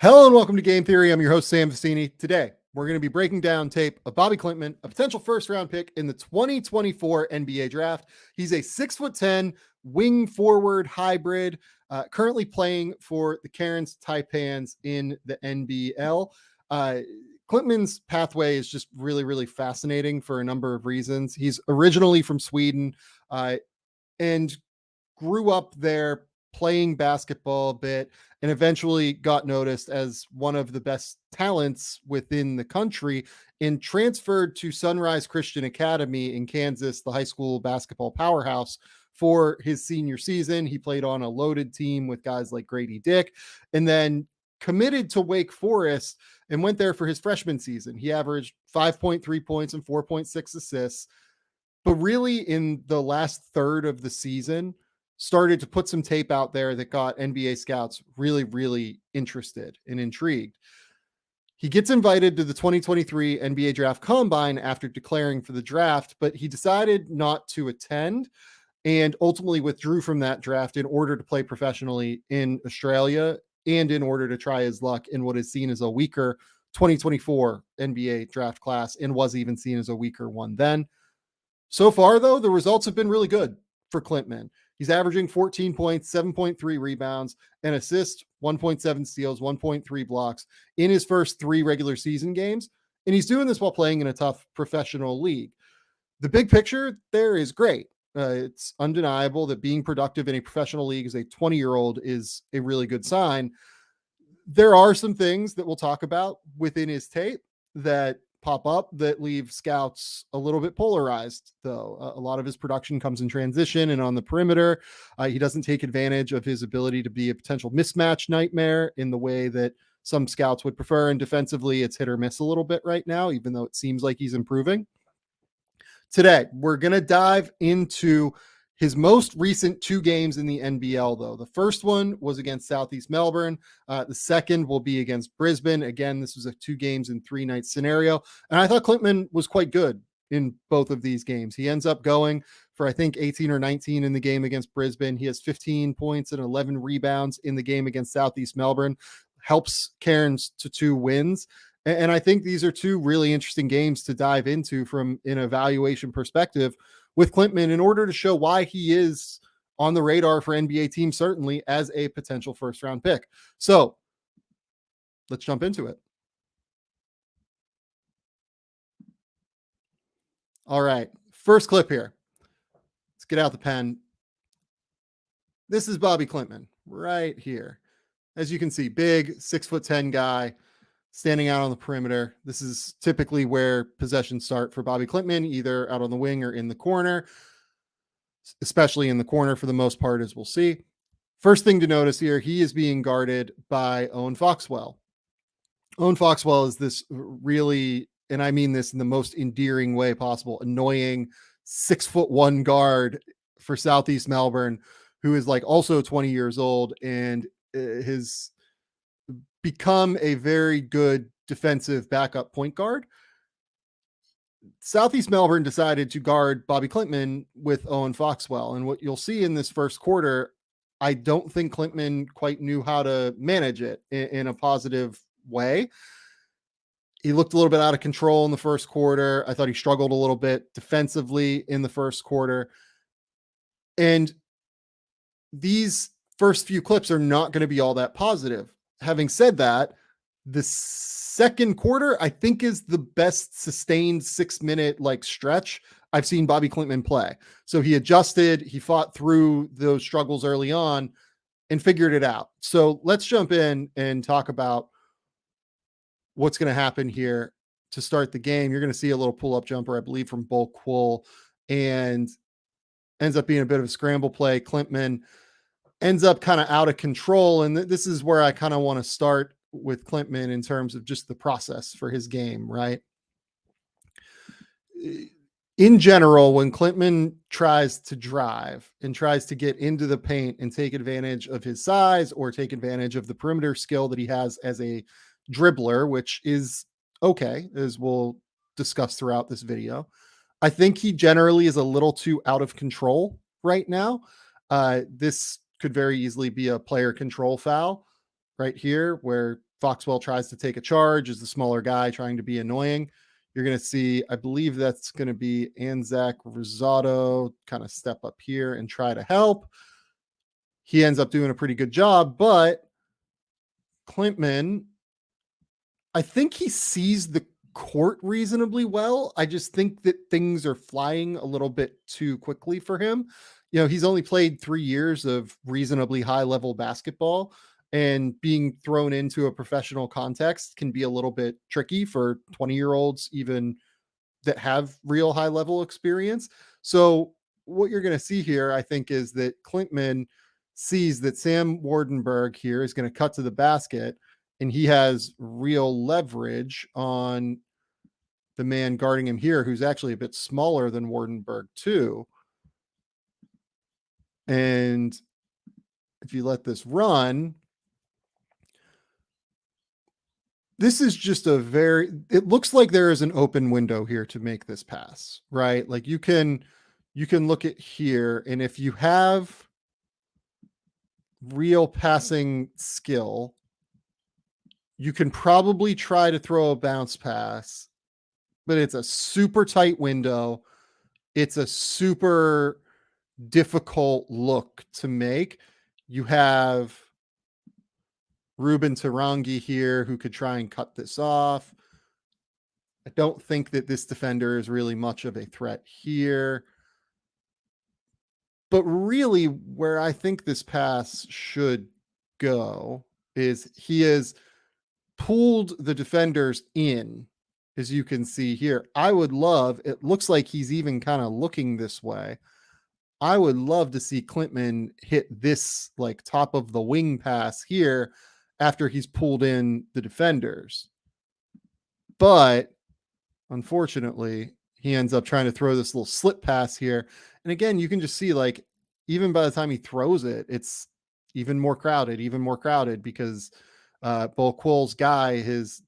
Hello and welcome to Game Theory. I'm your host, Sam Vecini. Today, we're going to be breaking down tape of Bobi Klintman, a potential first-round pick in the 2024 NBA draft. He's a 6'10" wing forward hybrid, currently playing for the Cairns Taipans in the NBL. Klintman's pathway is just really, really fascinating for a number of reasons. He's originally from Sweden and grew up there playing basketball a bit and eventually got noticed as one of the best talents within the country and transferred to Sunrise Christian Academy in Kansas, the high school basketball powerhouse, for his senior season. He played on a loaded team with guys like Grady Dick and then committed to Wake Forest and went there for his freshman season. He averaged 5.3 points and 4.6 assists, but really in the last third of the season started to put some tape out there that got NBA scouts really, really interested and intrigued. He gets invited to the 2023 NBA Draft Combine after declaring for the draft, but he decided not to attend and ultimately withdrew from that draft in order to play professionally in Australia and in order to try his luck in what is seen as a weaker 2024 NBA draft class and was even seen as a weaker one then. So far, though, the results have been really good for Klintman. He's averaging 14 points, 7.3 rebounds, an assist, 1.7 steals, 1.3 blocks in his first 3 regular season games. And he's doing this while playing in a tough professional league. The big picture there is great. It's undeniable that being productive in a professional league as a 20-year-old is a really good sign. There are some things that we'll talk about within his tape that pop up that leave scouts a little bit polarized, though. A lot of his production comes in transition and on the perimeter. He doesn't take advantage of his ability to be a potential mismatch nightmare in the way that some scouts would prefer. And defensively, it's hit or miss a little bit right now, even though it seems like he's improving. Today, we're going to dive into his most recent 2 games in the NBL, though. The first one was against Southeast Melbourne. The second will be against Brisbane. Again, this was a 2 games in 3 night scenario. And I thought Klintman was quite good in both of these games. He ends up going for, I think, 18 or 19 in the game against Brisbane. He has 15 points and 11 rebounds in the game against Southeast Melbourne. Helps Cairns to 2 wins. And I think these are 2 really interesting games to dive into from an evaluation perspective with Klintman in order to show why he is on the radar for NBA teams, certainly as a potential first-round pick. So let's jump into it. All right, first clip here. Let's get out the pen. This is Bobi Klintman right here. As you can see, big 6'10" guy standing out on the perimeter. This is typically where possessions start for Bobi Klintman, either out on the wing or in the corner, especially in the corner for the most part, as we'll see. First thing to notice here, he is being guarded by Owen Foxwell. Owen Foxwell is this really, and I mean this in the most endearing way possible, annoying 6'1" guard for Southeast Melbourne, who is like also 20 years old and has become a very good defensive backup point guard. Southeast Melbourne decided to guard Bobi Klintman with Owen Foxwell. And what you'll see in this first quarter, I don't think Klintman quite knew how to manage it in a positive way. He looked a little bit out of control in the first quarter. I thought he struggled a little bit defensively in the first quarter. And these first few clips are not going to be all that positive. Having said that, the second quarter, I think, is the best sustained 6-minute stretch I've seen Bobi Klintman play. So he adjusted, he fought through those struggles early on and figured it out. So let's jump in and talk about what's going to happen here to start the game. You're going to see a little pull-up jumper, I believe, from Bo Quill, and ends up being a bit of a scramble play. Klintman ends up kind of out of control. And this is where I kind of want to start with Klintman in terms of just the process for his game, right? In general, when Klintman tries to drive and tries to get into the paint and take advantage of his size or take advantage of the perimeter skill that he has as a dribbler, which is okay, as we'll discuss throughout this video, I think he generally is a little too out of control right now. This could very easily be a player control foul right here, where Foxwell tries to take a charge as the smaller guy trying to be annoying. You're going to see, I believe that's going to be Anzac Rosado kind of step up here and try to help. He ends up doing a pretty good job, but Klintman, I think he sees the court reasonably well. I just think that things are flying a little bit too quickly for him. He's only played 3 years of reasonably high level basketball, and being thrown into a professional context can be a little bit tricky for 20-year-olds, even that have real high level experience. So what you're going to see here, I think, is that Klintman sees that Sam Wardenberg here is going to cut to the basket, and he has real leverage on the man guarding him here, who's actually a bit smaller than Wardenberg too. And if you let this run, this is just it looks like there is an open window here to make this pass, right? Like you can look at here, and if you have real passing skill, you can probably try to throw a bounce pass, but it's a super tight window. It's a super difficult look to make. You have Ruben Tarangi here who could try and cut this off. I don't think that this defender is really much of a threat here. But really, where I think this pass should go is he has pulled the defenders in, as you can see here. It looks like he's even kind of looking this way. I would love to see Klintman hit this like top of the wing pass here after he's pulled in the defenders. But unfortunately, he ends up trying to throw this little slip pass here. And again, you can just see, like, even by the time he throws it, it's even more crowded because Bo Quill's guy has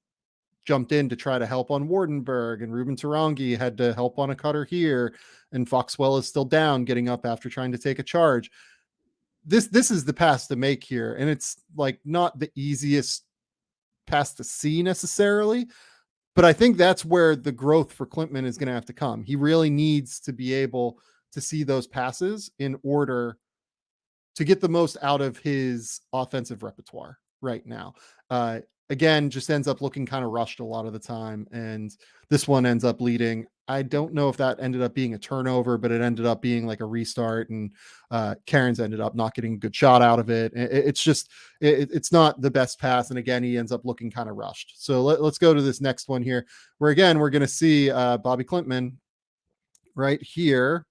jumped in to try to help on Wardenberg, and Ruben Tarangi had to help on a cutter here, and Foxwell is still down, getting up after trying to take a charge. This is the pass to make here, and it's like not the easiest pass to see necessarily, but I think that's where the growth for Klintman is going to have to come. He really needs to be able to see those passes in order to get the most out of his offensive repertoire right now. Again, just ends up looking kind of rushed a lot of the time, and this one ends up leading. I don't know if that ended up being a turnover, but it ended up being like a restart, and Cairns ended up not getting a good shot out of it. It's not the best pass, and again, he ends up looking kind of rushed. So let's go to this next one here, where again, we're going to see Bobi Klintman right here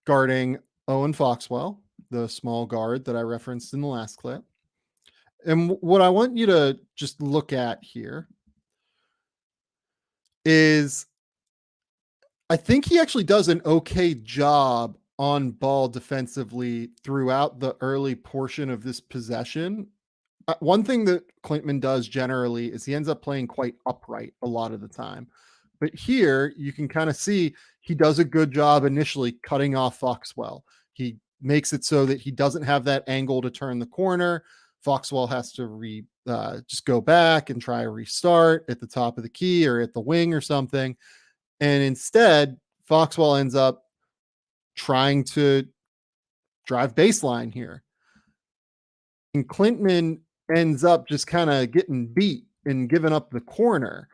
guarding Owen Foxwell, the small guard that I referenced in the last clip. And what I want you to just look at here is I think he actually does an okay job on ball defensively throughout the early portion of this possession. One thing that Klintman does generally is he ends up playing quite upright a lot of the time. But here you can kind of see he does a good job initially cutting off Foxwell. He makes it so that he doesn't have that angle to turn the corner. Foxwell has to just go back and try a restart at the top of the key or at the wing or something. And instead, Foxwell ends up trying to drive baseline here. And Klintman ends up just kind of getting beat and giving up the corner.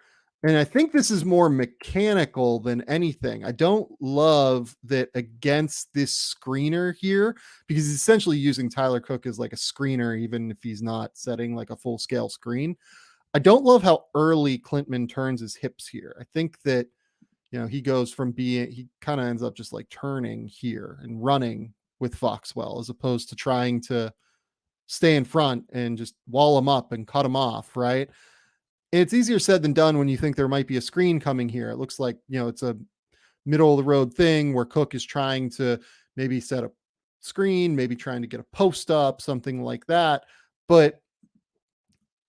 And I think this is more mechanical than anything. I don't love that against this screener here, because he's essentially using Tyler Cook as like a screener, even if he's not setting like a full scale screen. I don't love how early Klintman turns his hips here. I think that, he goes from he kind of ends up just like turning here and running with Foxwell, as opposed to trying to stay in front and just wall him up and cut him off, right? And it's easier said than done when you think there might be a screen coming here. It looks like, it's a middle of the road thing where Cook is trying to maybe set a screen, maybe trying to get a post up, something like that. But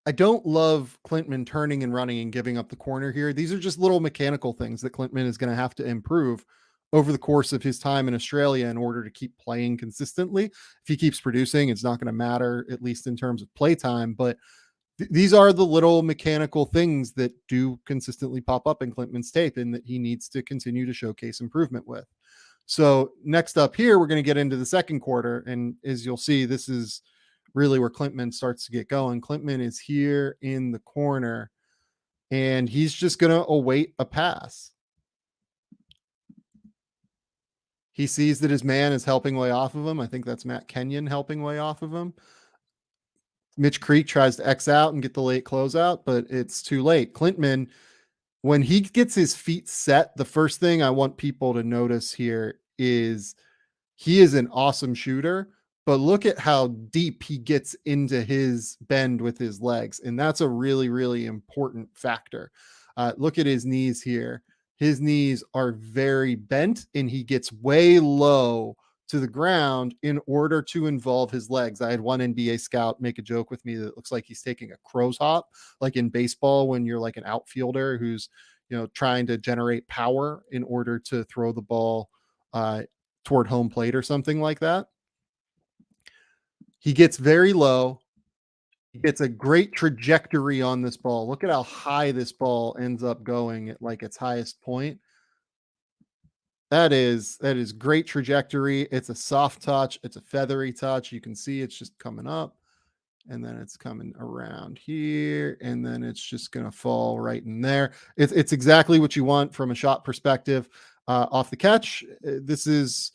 I don't love Klintman turning and running and giving up the corner here. These are just little mechanical things that Klintman is going to have to improve over the course of his time in Australia in order to keep playing consistently. If he keeps producing, it's not going to matter, at least in terms of play time. But these are the little mechanical things that do consistently pop up in Klintman's tape and that he needs to continue to showcase improvement with. So next up here, we're going to get into the second quarter. And as you'll see, this is really where Klintman starts to get going. Klintman is here in the corner and he's just going to await a pass. He sees that his man is helping way off of him. I think that's Matt Kenyon helping way off of him. Mitch Creek tries to X out and get the late closeout, but it's too late. Klintman, when he gets his feet set, the first thing I want people to notice here is he is an awesome shooter, but look at how deep he gets into his bend with his legs. And that's a really, really important factor. Look at his knees here. His knees are very bent and he gets way low to the ground in order to involve his legs. I had one NBA scout make a joke with me that looks like he's taking a crow's hop, like in baseball when you're like an outfielder who's, trying to generate power in order to throw the ball toward home plate or something like that. He gets very low. He gets a great trajectory on this ball. Look at how high this ball ends up going at like its highest point. That is great trajectory. It's a soft touch. It's a feathery touch. You can see it's just coming up and then it's coming around here and then it's just going to fall right in there. It's exactly what you want from a shot perspective. Off the catch, this is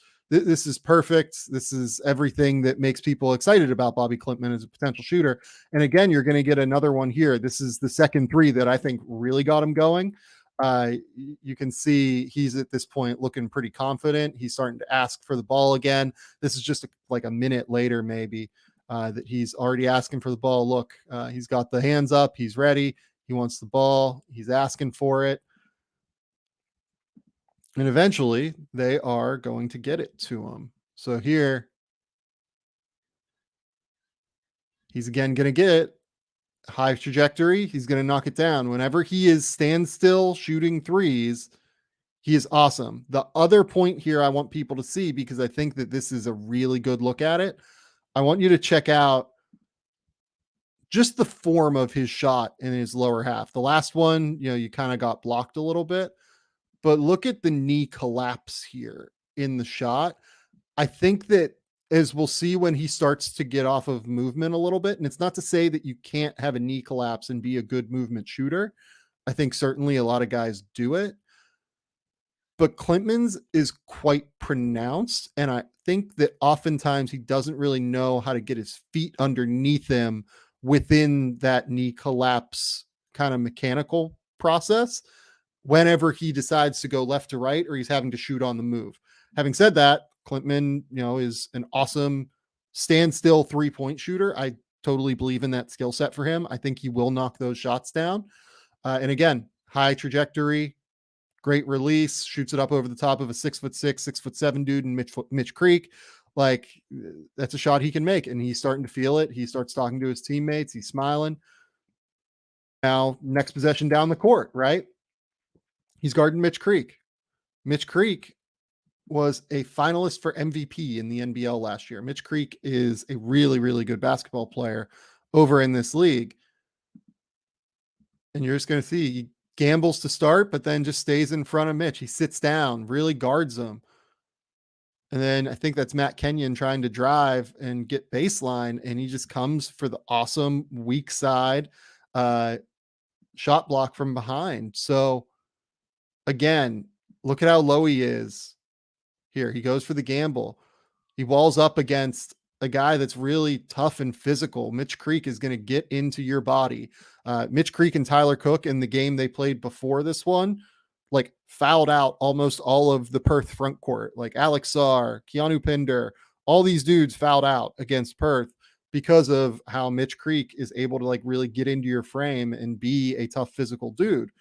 perfect. This is everything that makes people excited about Bobi Klintman as a potential shooter. And again, you're going to get another one here. This is the second three that I think really got him going. You can see he's at this point looking pretty confident. He's starting to ask for the ball again. This is just like a minute later, maybe, that he's already asking for the ball. Look, he's got the hands up. He's ready. He wants the ball. He's asking for it. And eventually they are going to get it to him. So here, he's again going to get high trajectory. He's going to knock it down. Whenever he is standstill shooting threes, he is awesome. The other point here I want people to see, because I think that this is a really good look at it, I want you to check out just the form of his shot in his lower half. The last one, you kind of got blocked a little bit, but look at the knee collapse here in the shot. I think that, as we'll see when he starts to get off of movement a little bit, and it's not to say that you can't have a knee collapse and be a good movement shooter. I think certainly a lot of guys do it, but Klintman's is quite pronounced. And I think that oftentimes he doesn't really know how to get his feet underneath him within that knee collapse kind of mechanical process whenever he decides to go left to right or he's having to shoot on the move. Having said that, Klintman, is an awesome standstill 3-point shooter. I totally believe in that skill set for him. I think he will knock those shots down. And again, high trajectory, great release, shoots it up over the top of a 6'6", 6'7" dude in Mitch Creek. Like, that's a shot he can make, and he's starting to feel it. He starts talking to his teammates. He's smiling. Now, next possession down the court, right? He's guarding Mitch Creek. Mitch Creek was a finalist for MVP in the NBL last year. Mitch Creek is a really, really good basketball player over in this league. And you're just going to see he gambles to start, but then just stays in front of Mitch. He sits down, really guards him. And then I think that's Matt Kenyon trying to drive and get baseline, and he just comes for the awesome weak side shot block from behind. So again, look at how low he is. Here, he goes for the gamble. He walls up against a guy that's really tough and physical. Mitch Creek is going to get into your body. Mitch Creek and Tyler Cook in the game they played before this one, like, fouled out almost all of the Perth front court. Like Alex Sarr, Keanu Pinder, all these dudes fouled out against Perth because of how Mitch Creek is able to like really get into your frame and be a tough physical dude.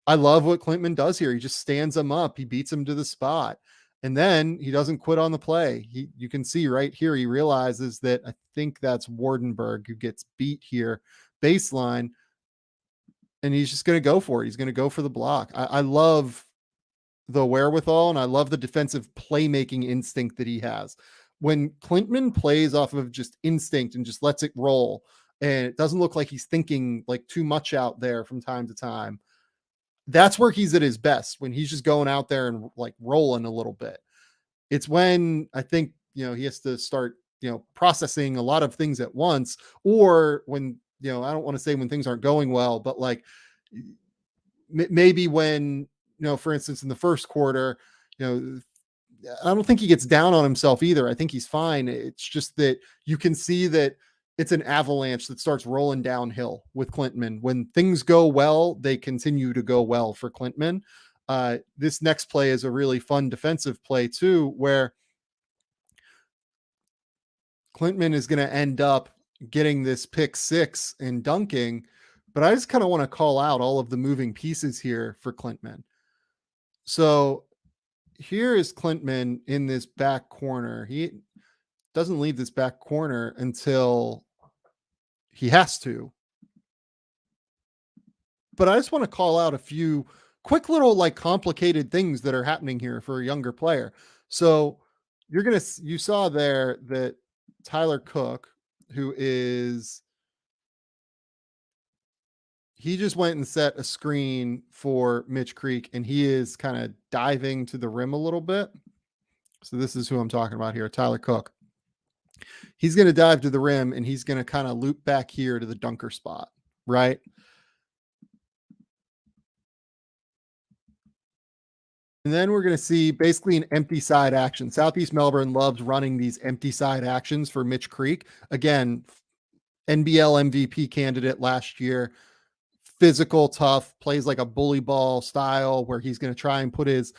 I love what Klintman does here. He just stands him up. He beats him to the spot. And then he doesn't quit on the play. You can see right here, he realizes that I think that's Wardenberg who gets beat here baseline. And he's just going to go for it. He's going to go for the block. I love the wherewithal, and I love the defensive playmaking instinct that he has. When Klintman plays off of just instinct and just lets it roll, and it doesn't look like he's thinking like too much out there from time to time, that's where he's at his best, when he's just going out there and like rolling a little bit. It's when I think, he has to start, processing a lot of things at once, or when, I don't want to say when things aren't going well, but like maybe when, for instance, in the first quarter, I don't think he gets down on himself either. I think he's fine. It's just that you can see that it's an avalanche that starts rolling downhill with Klintman. When things go well, they continue to go well for Klintman. This next play is a really fun defensive play too, where Klintman is going to end up getting this pick six and dunking. But I just kind of want to call out all of the moving pieces here for Klintman. So here is Klintman in this back corner. He doesn't leave this back corner until he has to. But I just want to call out a few quick little like complicated things that are happening here for a younger player. So you saw there that Tyler Cook, he just went and set a screen for Mitch Creek, and he is kind of diving to the rim a little bit. So this is who I'm talking about here, Tyler Cook. He's going to dive to the rim, and he's going to kind of loop back here to the dunker spot, right? And then we're going to see basically an empty side action. Southeast Melbourne loves running these empty side actions for Mitch Creek. Again, NBL MVP candidate last year. Physical, tough, plays like a bully ball style where he's going to try and put his,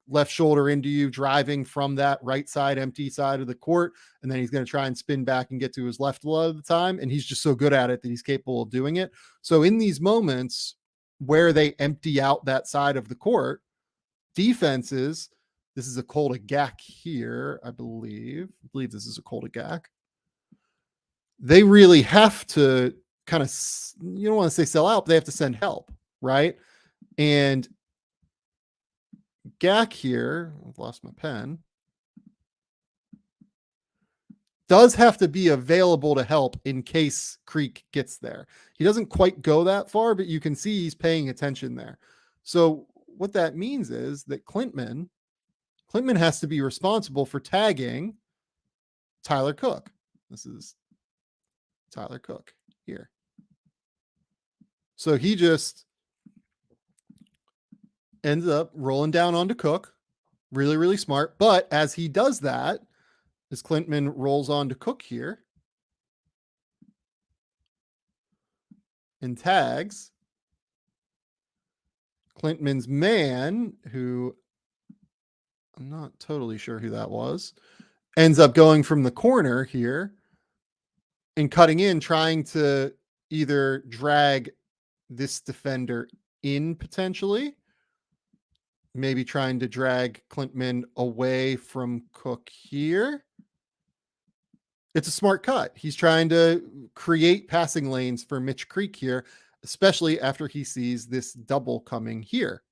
left shoulder into you, driving from that right side, empty side of the court. And then he's going to try and spin back and get to his left a lot of the time. And he's just so good at it that he's capable of doing it. So in these moments where they empty out that side of the court, defenses, this is a cul de gac here, I believe this is a cul de gac. They really have to kind of, you don't want to say sell out, but they have to send help, right? And Gack here, I've lost my pen, does have to be available to help in case Creek gets there. He doesn't quite go that far, but you can see he's paying attention there. So what that means is that Klintman has to be responsible for tagging Tyler Cook. This is Tyler Cook here. So he just ends up rolling down onto Cook. Really, really smart. But as he does that, as Klintman rolls on to Cook here and tags Klintman's man, who I'm not totally sure who that was, ends up going from the corner here and cutting in, trying to either drag this defender in potentially, maybe trying to drag Klintman away from Cook here. It's a smart cut. He's trying to create passing lanes for Mitch Creek here, especially after he sees this double coming here.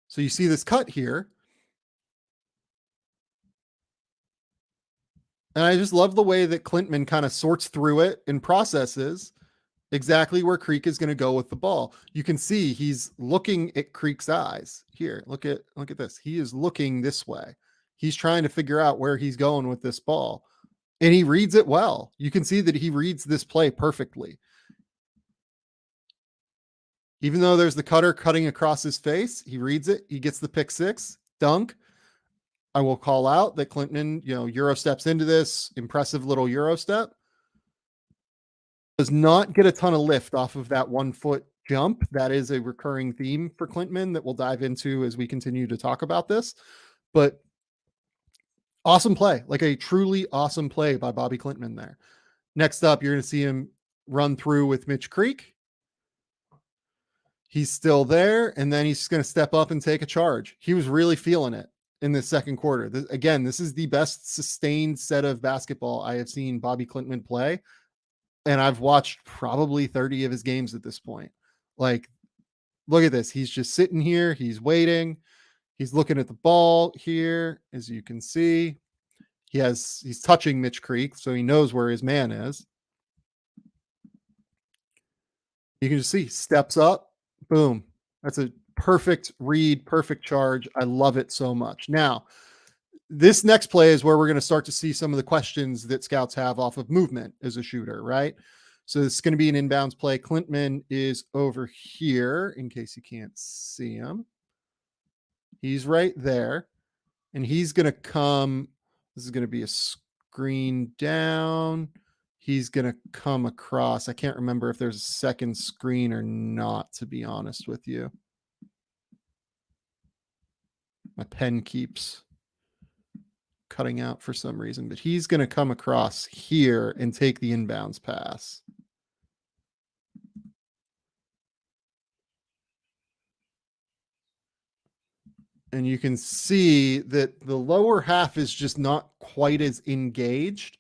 So you see this cut here. And I just love the way that Klintman kind of sorts through it and processes exactly where Creek is going to go with the ball. You can see he's looking at Creek's eyes here. Look at this. He is looking this way. He's trying to figure out where he's going with this ball, and he reads it well. You can see that he reads this play perfectly. Even though there's the cutter cutting across his face, he reads it. He gets the pick six, dunk. I will call out that Klintman, Euro steps into this impressive little Euro step. Does not get a ton of lift off of that 1 foot jump. That is a recurring theme for Klintman that we'll dive into as we continue to talk about this. But awesome play, like a truly awesome play by Bobi Klintman there. Next up, you're going to see him run through with Mitch Creek. He's still there, and then he's going to step up and take a charge. He was really feeling it in the second quarter. This is the best sustained set of basketball I have seen Bobi Klintman play. And I've watched probably 30 of his games at this point. Like, Look at this. He's just sitting here. He's waiting. He's looking at the ball here. As you can see, he's touching Mitch Creek, so he knows where his man is. You can just see steps up, boom. That's a perfect read, perfect charge. I love it so much. Now, this next play is where we're going to start to see some of the questions that scouts have off of movement as a shooter, right? So it's going to be an inbounds play. Klintman is over here in case you can't see him. He's right there, and he's going to come. This is going to be a screen down. He's going to come across. I can't remember if there's a second screen or not, to be honest with you. My pen keeps cutting out for some reason, but he's going to come across here and take the inbounds pass. And you can see that the lower half is just not quite as engaged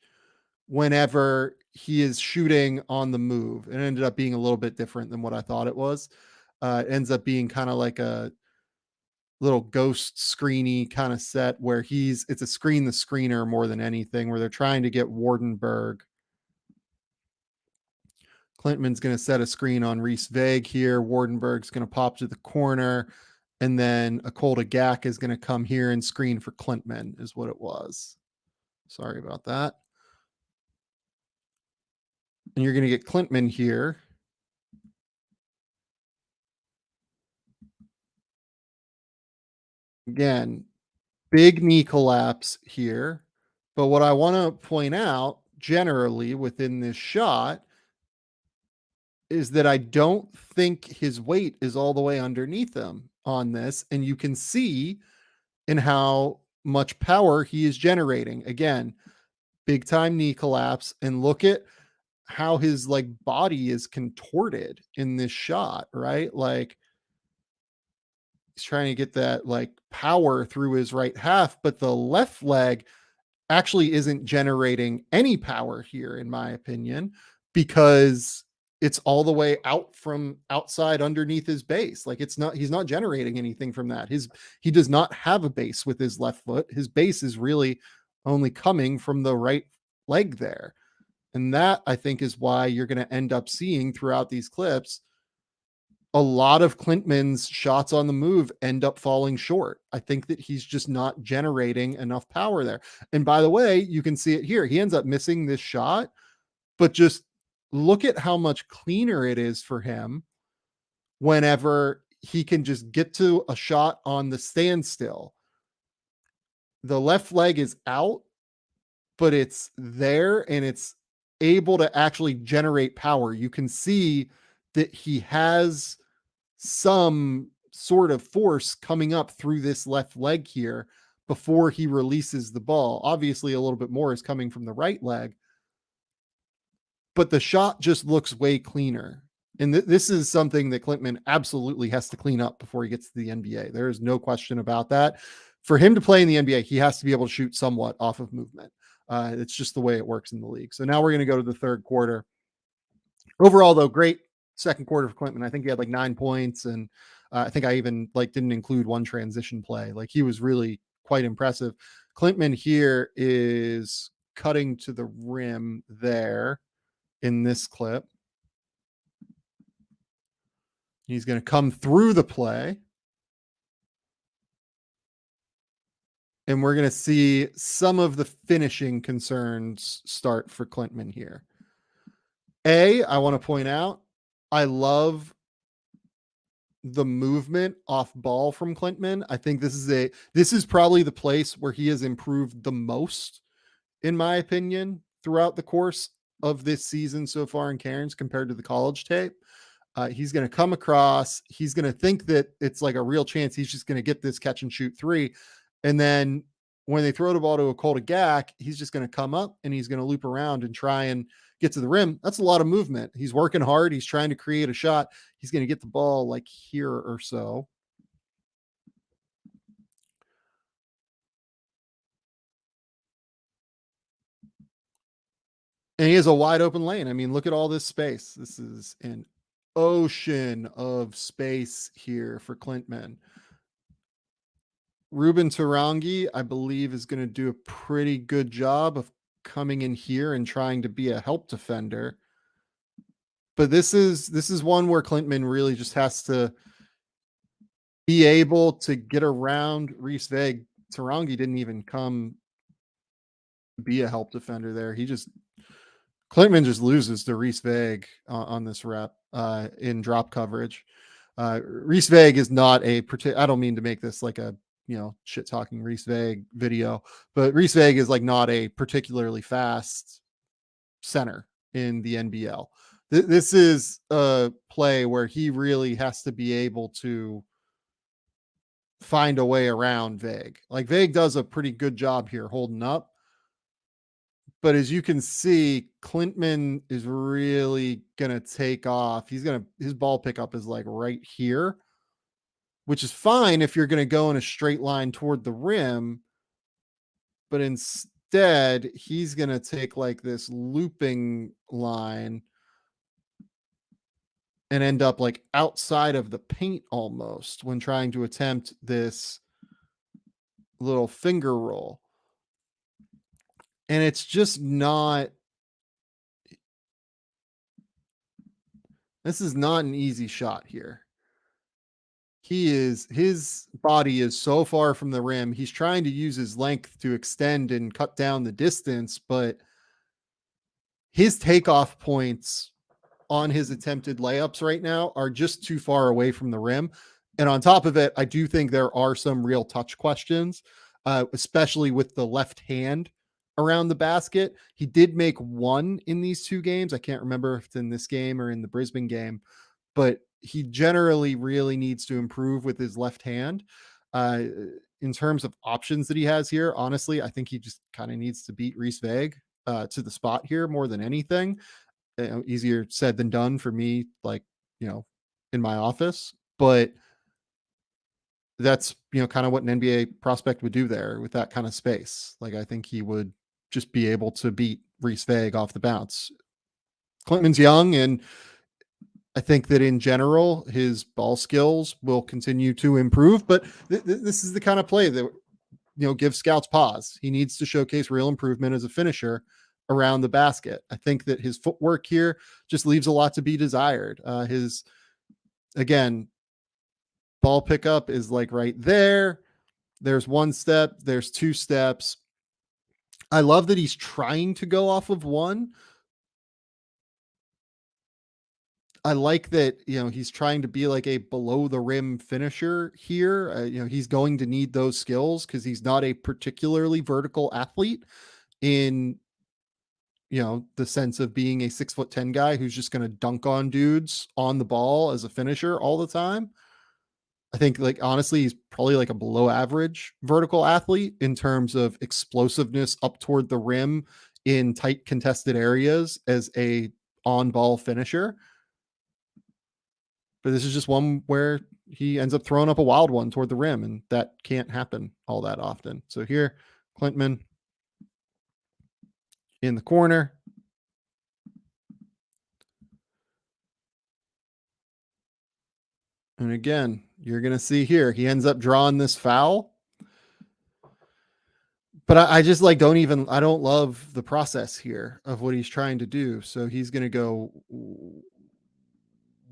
whenever he is shooting on the move. It ended up being a little bit different than what I thought it was. It ends up being kind of like a little ghost screeny kind of set where it's a screen the screener more than anything, where they're trying to get Wardenberg. Klintman's going to set a screen on Reese Vague here. Wardenberg's going to pop to the corner. And then Akolda Gak is going to come here and screen for Klintman is what it was. Sorry about that. And you're going to get Klintman here. Again, big knee collapse here. But what I want to point out generally within this shot is that I don't think his weight is all the way underneath him on this. And you can see in how much power he is generating. Again, big time knee collapse. And look at how his like body is contorted in this shot, right? Like he's trying to get that like power through his right half, but the left leg actually isn't generating any power here, in my opinion, because it's all the way out from outside underneath his base. Like he's not generating anything from that. He does not have a base with his left foot. His base is really only coming from the right leg there. And that I think is why you're going to end up seeing throughout these clips a lot of Klintman's shots on the move end up falling short. I think that he's just not generating enough power there. And by the way, you can see it here. He ends up missing this shot, but just look at how much cleaner it is for him whenever he can just get to a shot on the standstill. The left leg is out, but it's there and it's able to actually generate power. You can see that he has some sort of force coming up through this left leg here before he releases the ball. Obviously, a little bit more is coming from the right leg, but the shot just looks way cleaner. And this is something that Klintman absolutely has to clean up before he gets to the NBA. There is no question about that. For him to play in the NBA, he has to be able to shoot somewhat off of movement. It's just the way it works in the league. So now we're going to go to the third quarter. Overall, though, great second quarter for Klintman. I think he had like 9 points, and I think I even like didn't include one transition play. Like he was really quite impressive. Klintman here is cutting to the rim there in this clip. He's going to come through the play. And we're going to see some of the finishing concerns start for Klintman here. I want to point out, I love the movement off ball from Klintman. I think this is probably the place where he has improved the most, in my opinion, throughout the course of this season so far in Cairns compared to the college tape. He's going to come across. He's going to think that it's like a real chance. He's just going to get this catch and shoot three. And then when they throw the ball to Akolda Gak, he's just going to come up and he's going to loop around and try and get to the rim. That's a lot of movement. He's working hard. He's trying to create a shot. He's going to get the ball like here or so. And he has a wide open lane. I mean, look at all this space. This is an ocean of space here for Klintman. Ruben Tarangi, I believe, is going to do a pretty good job of coming in here and trying to be a help defender. But this is one where Klintman really just has to be able to get around Reese Veg. Tarangi didn't even come be a help defender there. Klintman just loses to Reese Veg on this rep in drop coverage. Reese Veg is not I don't mean to make this like a shit talking Reese Veg video, but Reese Veg is like not a particularly fast center in the NBL. This is a play where he really has to be able to find a way around Veg. Like Veg does a pretty good job here holding up. But as you can see, Klintman is really going to take off. His ball pickup is like right here, which is fine if you're going to go in a straight line toward the rim. But instead, he's going to take like this looping line and end up like outside of the paint almost when trying to attempt this little finger roll. And it's just not, this is not an easy shot here. His body is so far from the rim. He's trying to use his length to extend and cut down the distance, but his takeoff points on his attempted layups right now are just too far away from the rim. And on top of it, I do think there are some real touch questions, especially with the left hand around the basket. He did make one in these two games. I can't remember if it's in this game or in the Brisbane game, but he generally really needs to improve with his left hand. In terms of options that he has here, honestly, I think he just kind of needs to beat Reese Veg to the spot here more than anything. Easier said than done for me, like, in my office, but that's, kind of what an NBA prospect would do there with that kind of space. Like, I think he would just be able to beat Reese Veg off the bounce. Klintman's young, and I think that in general, his ball skills will continue to improve, but this is the kind of play that, gives scouts pause. He needs to showcase real improvement as a finisher around the basket. I think that his footwork here just leaves a lot to be desired. Again, ball pickup is like right there. There's one step, there's two steps. I love that he's trying to go off of one. I like that, he's trying to be like a below the rim finisher here. He's going to need those skills because he's not a particularly vertical athlete in, the sense of being a 6'10" guy who's just going to dunk on dudes on the ball as a finisher all the time. I think, like, honestly, he's probably like a below average vertical athlete in terms of explosiveness up toward the rim in tight contested areas as a on ball finisher. But this is just one where he ends up throwing up a wild one toward the rim, and that can't happen all that often. So here, Klintman in the corner. And again, you're going to see here, he ends up drawing this foul. But I just I don't love the process here of what he's trying to do. So he's going to go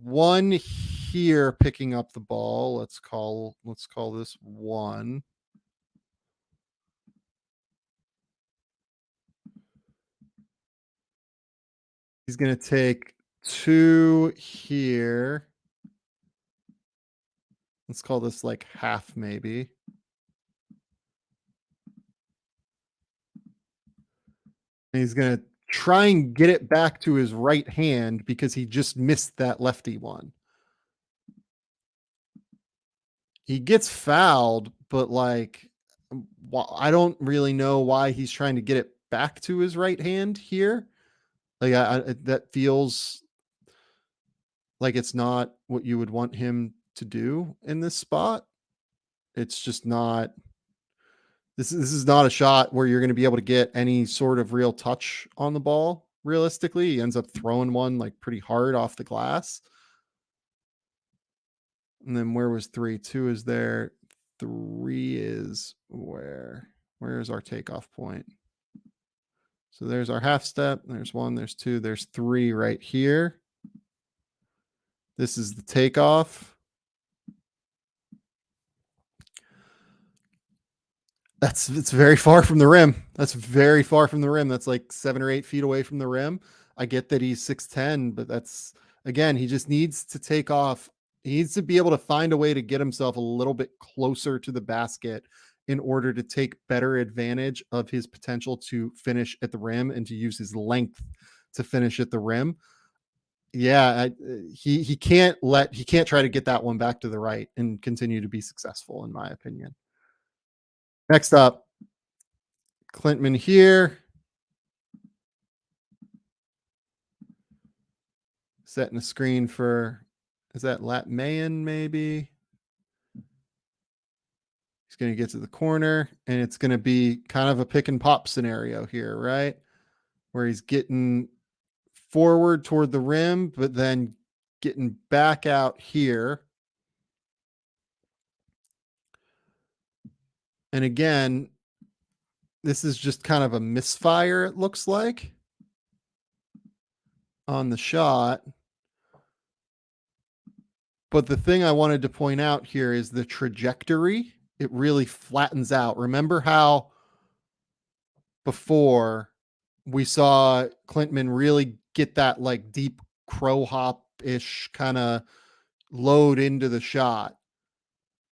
one here, picking up the ball. Let's call this one. He's going to take two here. Let's call this like half, maybe. And he's going to try and get it back to his right hand because he just missed that lefty one. He gets fouled, but like, I don't really know why he's trying to get it back to his right hand here. Like, that feels like it's not what you would want him to do in this spot. It's just not. This is not a shot where you're going to be able to get any sort of real touch on the ball. Realistically, he ends up throwing one like pretty hard off the glass. And then where was 3? 2 is there. 3 is where? Where is our takeoff point? So there's our half step. There's 1, there's 2, there's 3 right here. This is the takeoff. It's very far from the rim. That's very far from the rim. That's like 7 or 8 feet away from the rim. I get that he's 6'10", but that's, again, he just needs to take off. He needs to be able to find a way to get himself a little bit closer to the basket in order to take better advantage of his potential to finish at the rim and to use his length to finish at the rim. Yeah, he can't try to get that one back to the right and continue to be successful, in my opinion. Next up, Klintman here. Setting a screen for, is that Latmayan maybe? He's going to get to the corner, and it's going to be kind of a pick and pop scenario here, right? Where he's getting forward toward the rim, but then getting back out here. And again, this is just kind of a misfire, it looks like, on the shot. But the thing I wanted to point out here is the trajectory. It really flattens out. Remember how before we saw Klintman really get that like deep crow hop-ish kind of load into the shot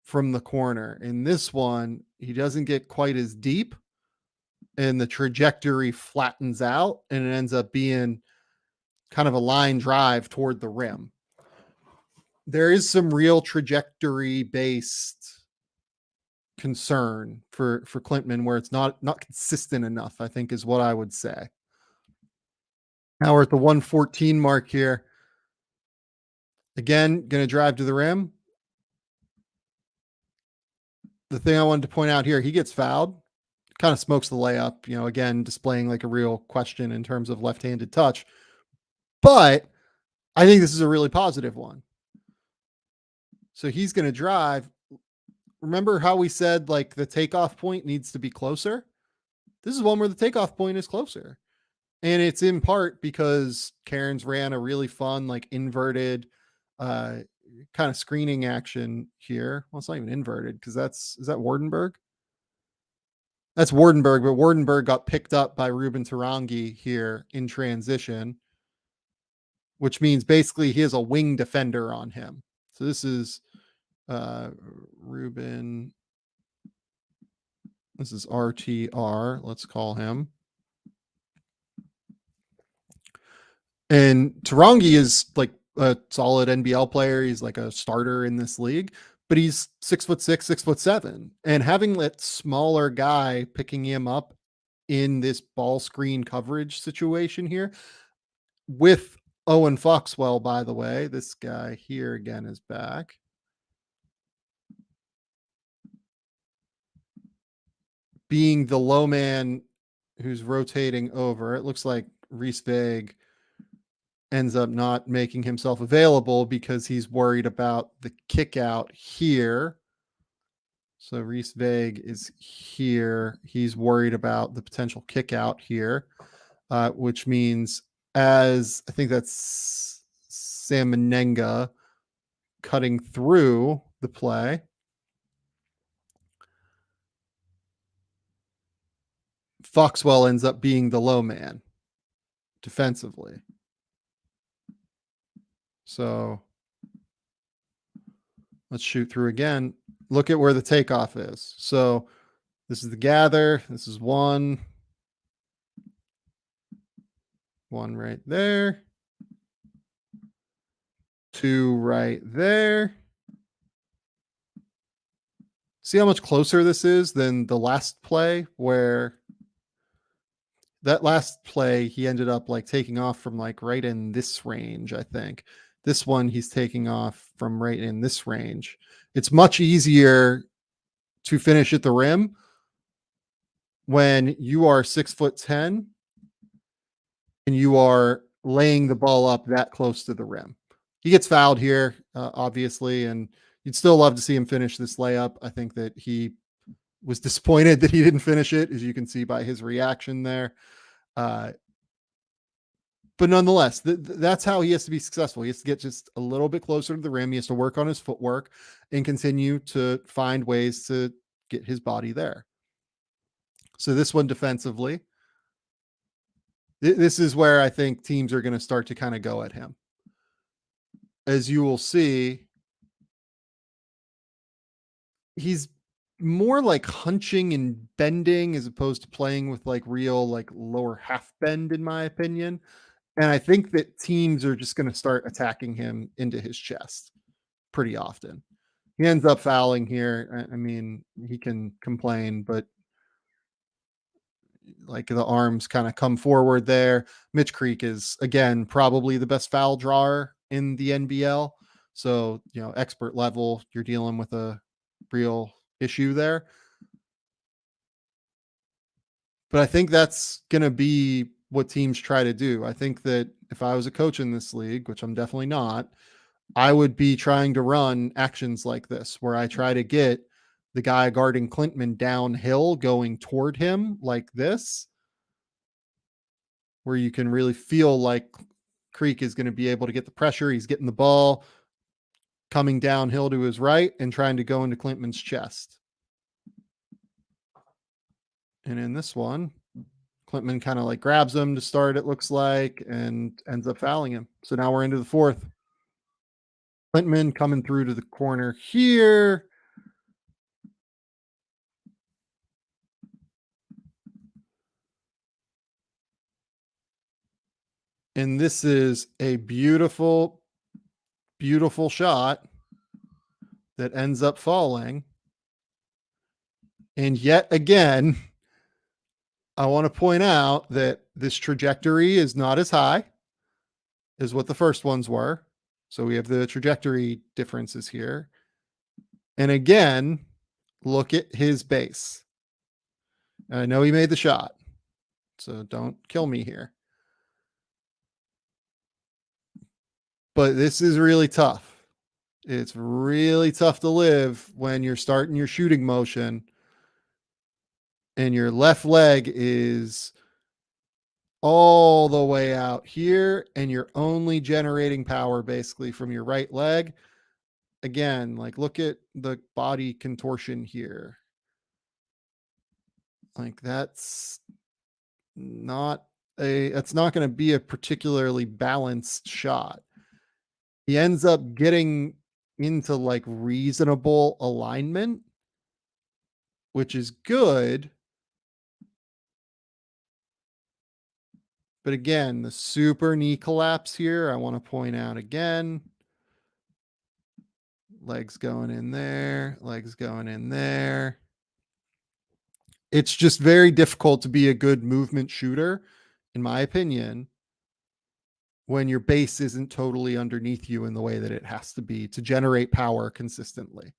from the corner. In this one, he doesn't get quite as deep, and the trajectory flattens out, and it ends up being kind of a line drive toward the rim. There is some real trajectory based concern for Klintman where it's not consistent enough, I think is what I would say. Now we're at the 114 mark here. Again, going to drive to the rim. The thing I wanted to point out here, he gets fouled, kind of smokes the layup, again, displaying like a real question in terms of left-handed touch. But I think this is a really positive one. So he's going to drive. Remember how we said like the takeoff point needs to be closer? This is one where the takeoff point is closer. And it's in part because Cairns ran a really fun, like inverted kind of screening action here. Well, it's not even inverted because is that Wardenberg? That's Wardenberg, but Wardenberg got picked up by Ruben Tarangi here in transition, which means basically he has a wing defender on him. So this is Ruben. This is RTR, let's call him. And Tarangi is like a solid NBL player. He's like a starter in this league, but he's 6'6", 6'7", and having that smaller guy picking him up in this ball screen coverage situation here with Owen Foxwell, by the way, this guy here again is back. Being the low man who's rotating over, it looks like Reese Vague ends up not making himself available because he's worried about the kick out here. So Reese Vague is here. He's worried about the potential kick out here, which means as I think that's Sam Menenga cutting through the play. Foxwell ends up being the low man defensively. So let's shoot through again. Look at where the takeoff is. So this is the gather. This is one right there. 2 right there. See how much closer this is than the last play, where that last play he ended up like taking off from like right in this range, I think. This one he's taking off from right in this range. It's much easier to finish at the rim when you are 6'10" and you are laying the ball up that close to the rim. He gets fouled here, obviously, and You'd still love to see him finish this layup. I think that he was disappointed that he didn't finish it, as you can see by his reaction there. But nonetheless, that's how he has to be successful. He has to get just a little bit closer to the rim. He has to work on his footwork and continue to find ways to get his body there. So this one defensively, this is where I think teams are going to start to kind of go at him. As you will see, he's more like hunching and bending as opposed to playing with like real like lower half bend, in my opinion. And I think that teams are just going to start attacking him into his chest pretty often. He ends up fouling here. I mean, he can complain, but like the arms kind of come forward there. Mitch Creek is, again, probably the best foul drawer in the NBL. So, expert level, you're dealing with a real issue there. But I think that's going to be what teams try to do. I think that if I was a coach in this league, which I'm definitely not, I would be trying to run actions like this, where I try to get the guy guarding Klintman downhill going toward him like this, where you can really feel like Creek is going to be able to get the pressure. He's getting the ball coming downhill to his right and trying to go into Klintman's chest. And in this one, Klintman kind of like grabs him to start, it looks like, and ends up fouling him. So now we're into the fourth. Klintman coming through to the corner here. And this is a beautiful, beautiful shot that ends up falling. And yet again, I want to point out that this trajectory is not as high as what the first ones were. So we have the trajectory differences here. And again, look at his base. And I know he made the shot, so don't kill me here. But this is really tough. It's really tough to live when you're starting your shooting motion and your left leg is all the way out here and you're only generating power basically from your right leg. Again, like look at the body contortion here. Like that's not going to be a particularly balanced shot. He ends up getting into like reasonable alignment, which is good. But again, the super knee collapse here, I want to point out again. Legs going in there, legs going in there. It's just very difficult to be a good movement shooter, in my opinion, when your base isn't totally underneath you in the way that it has to be to generate power consistently.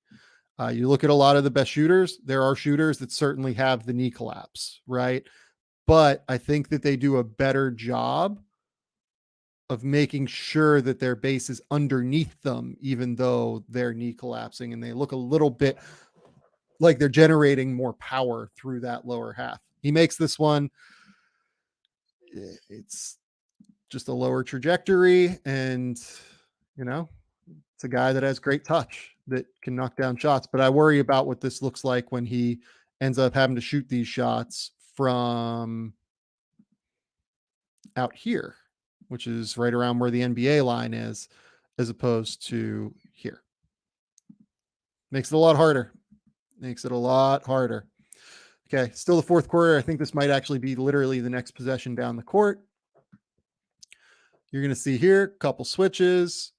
You look at a lot of the best shooters, there are shooters that certainly have the knee collapse, right? But I think that they do a better job of making sure that their base is underneath them, even though they're knee collapsing, and they look a little bit like they're generating more power through that lower half. He makes this one. It's just a lower trajectory, and it's a guy that has great touch that can knock down shots. But I worry about what this looks like when he ends up having to shoot these shots from out here, which is right around where the NBA line is, as opposed to here. Makes it a lot harder. Okay, still the fourth quarter. I think this might actually be literally the next possession down the court. You're going to see here a couple switches.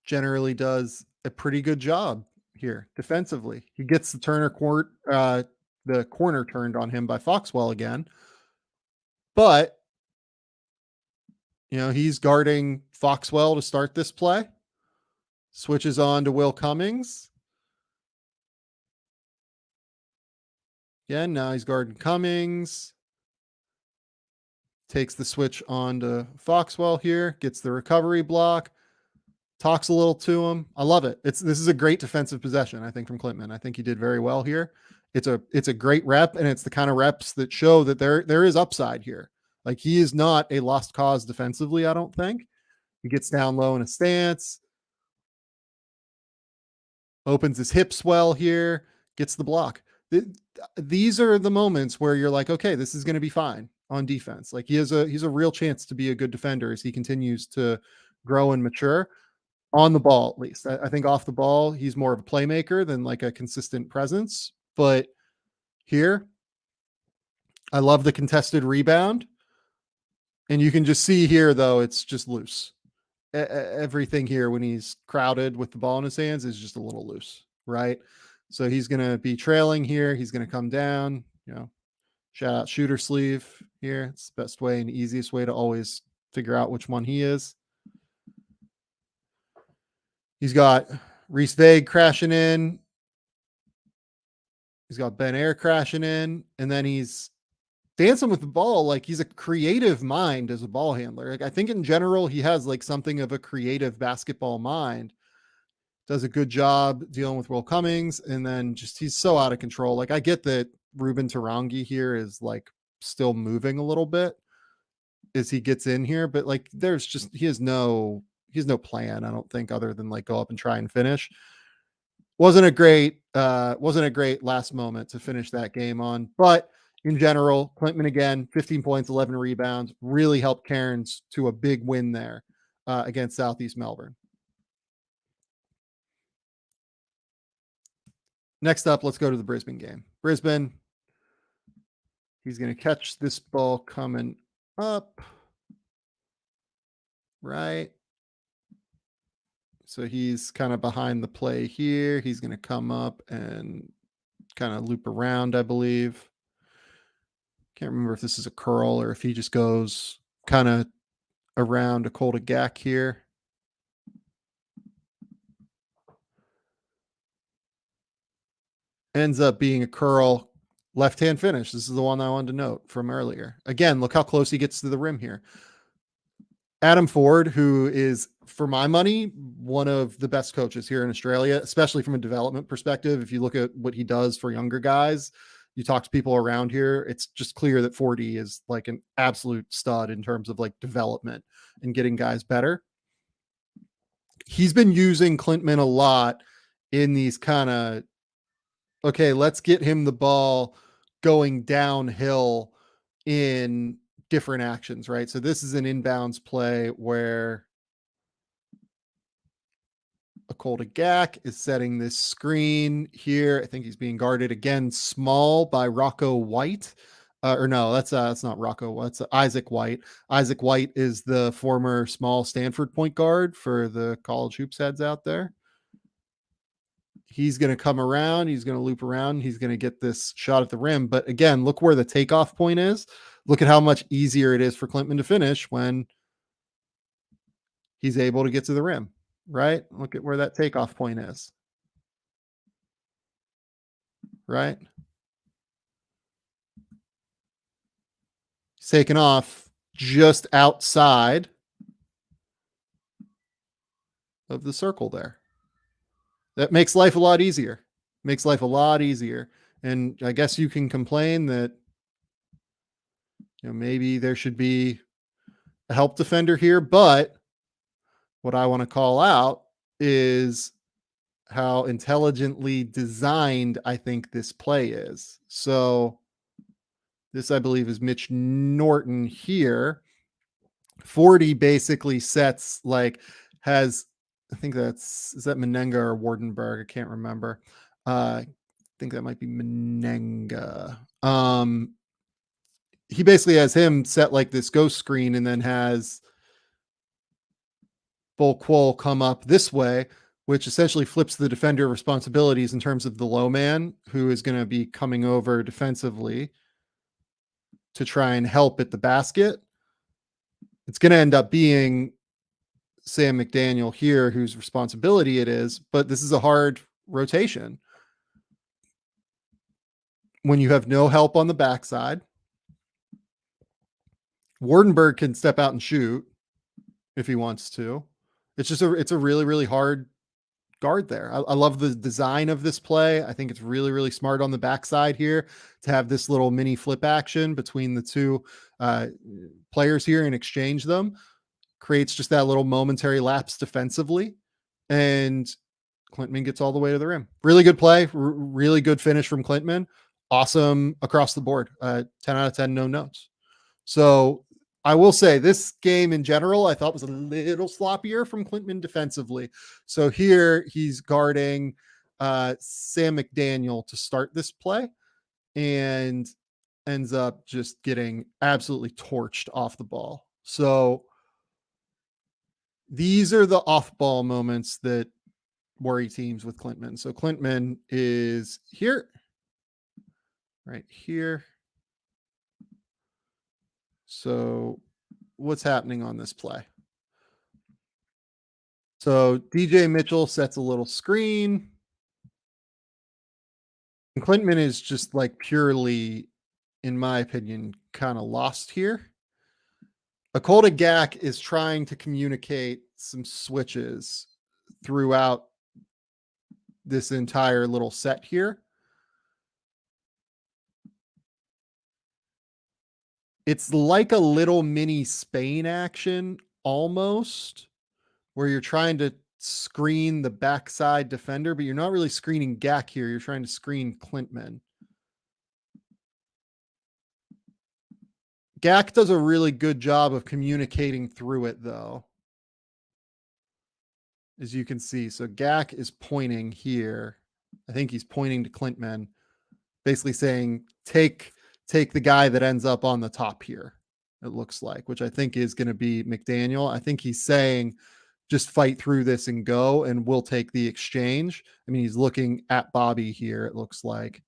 Generally does a pretty good job here defensively. He gets the the corner turned on him by Foxwell again. But he's guarding Foxwell to start this play. Switches on to Will Cummings. Again, now he's guarding Cummings. Takes the switch on to Foxwell here. Gets the recovery block. talks a little to him. I love it. This is a great defensive possession, I think, from Klintman. I think he did very well here. It's a great rep, and it's the kind of reps that show that there is upside here. Like, he is not a lost cause defensively, I don't think. He gets down low in a stance, opens his hips well here, gets the block. These are the moments where you're like, okay, this is going to be fine on defense. Like, he's a real chance to be a good defender as he continues to grow and mature on the ball, at least. I think off the ball, he's more of a playmaker than like a consistent presence. But here, I love the contested rebound. And you can just see here, though, it's just loose. Everything here when he's crowded with the ball in his hands is just a little loose, right? So he's going to be trailing here. He's going to come down, shout out shooter sleeve here. It's the best way and easiest way to always figure out which one he is. He's got Reese Vague crashing in. He's got Ben Air crashing in, and then he's dancing with the ball like he's a creative mind as a ball handler. Like, I think in general, he has like something of a creative basketball mind. Does a good job dealing with Will Cummings, and then just he's so out of control. Like, I get that Ruben Tarangi here is like still moving a little bit as he gets in here, but like there's just he has no plan, I don't think, other than like go up and try and finish. Wasn't a great last moment to finish that game on, but in general, Klintman again, 15 points, 11 rebounds, really helped Cairns to a big win there against Southeast Melbourne. Next up, let's go to the Brisbane game. Brisbane, he's going to catch this ball coming up, right? So he's kind of behind the play here. He's going to come up and kind of loop around, I believe. Can't remember if this is a curl or if he just goes kind of around a Kolda Gak here. Ends up being a curl left-hand finish. This is the one I wanted to note from earlier. Again, look how close he gets to the rim here. Adam Ford, who is, for my money, one of the best coaches here in Australia, especially from a development perspective. If you look at what he does for younger guys, you talk to people around here, it's just clear that Fordy is like an absolute stud in terms of like development and getting guys better. He's been using Klintman a lot in these kind of, okay, let's get him the ball going downhill in different actions, right? So this is an inbounds play where Kolda Gak is setting this screen here. I think he's being guarded again, small by Rocco White. Or no, that's not Rocco. That's Isaac White. Isaac White is the former small Stanford point guard for the college hoops heads out there. He's going to come around. He's going to loop around. He's going to get this shot at the rim. But again, look where the takeoff point is. Look at how much easier it is for Klintman to finish when he's able to get to the rim, right? Look at where that takeoff point is, right? He's taken off just outside of the circle there. That makes life a lot easier. Makes life a lot easier. And I guess you can complain that, maybe there should be a help defender here, but what I want to call out is how intelligently designed I think this play is. So this, I believe, is Mitch Norton here. 40 basically sets I think is that Menenga or Wardenberg? I can't remember. I think that might be Menenga. He basically has him set like this ghost screen and then has Bull Quoll come up this way, which essentially flips the defender responsibilities in terms of the low man who is going to be coming over defensively to try and help at the basket. It's going to end up being Sam McDaniel here, whose responsibility it is, but this is a hard rotation. When you have no help on the backside, Wardenberg can step out and shoot if he wants to. It's a really, really hard guard there. I love the design of this play. I think it's really, really smart on the backside here to have this little mini flip action between the two uh, players here and exchange them. Creates just that little momentary lapse defensively. And Klintman gets all the way to the rim. Really good play. Really good finish from Klintman. Awesome across the board. 10 out of 10, no notes. So I will say this game in general, I thought was a little sloppier from Klintman defensively. So here he's guarding Sam McDaniel to start this play and ends up just getting absolutely torched off the ball. So these are the off ball moments that worry teams with Klintman. So Klintman is here, right here. So what's happening on this play? So DJ Mitchell sets a little screen. And Klintman is just like purely, in my opinion, kind of lost here. Akolda Gak is trying to communicate some switches throughout this entire little set here. It's like a little mini Spain action almost, where you're trying to screen the backside defender, but you're not really screening Gak here. You're trying to screen Klintman. Gak does a really good job of communicating through it, though, as you can see. So Gak is pointing here. I think he's pointing to Klintman, basically saying, take the guy that ends up on the top here, it looks like, which I think is going to be McDaniel. I think he's saying, just fight through this and go, and we'll take the exchange. I mean, he's looking at Bobi here, it looks like.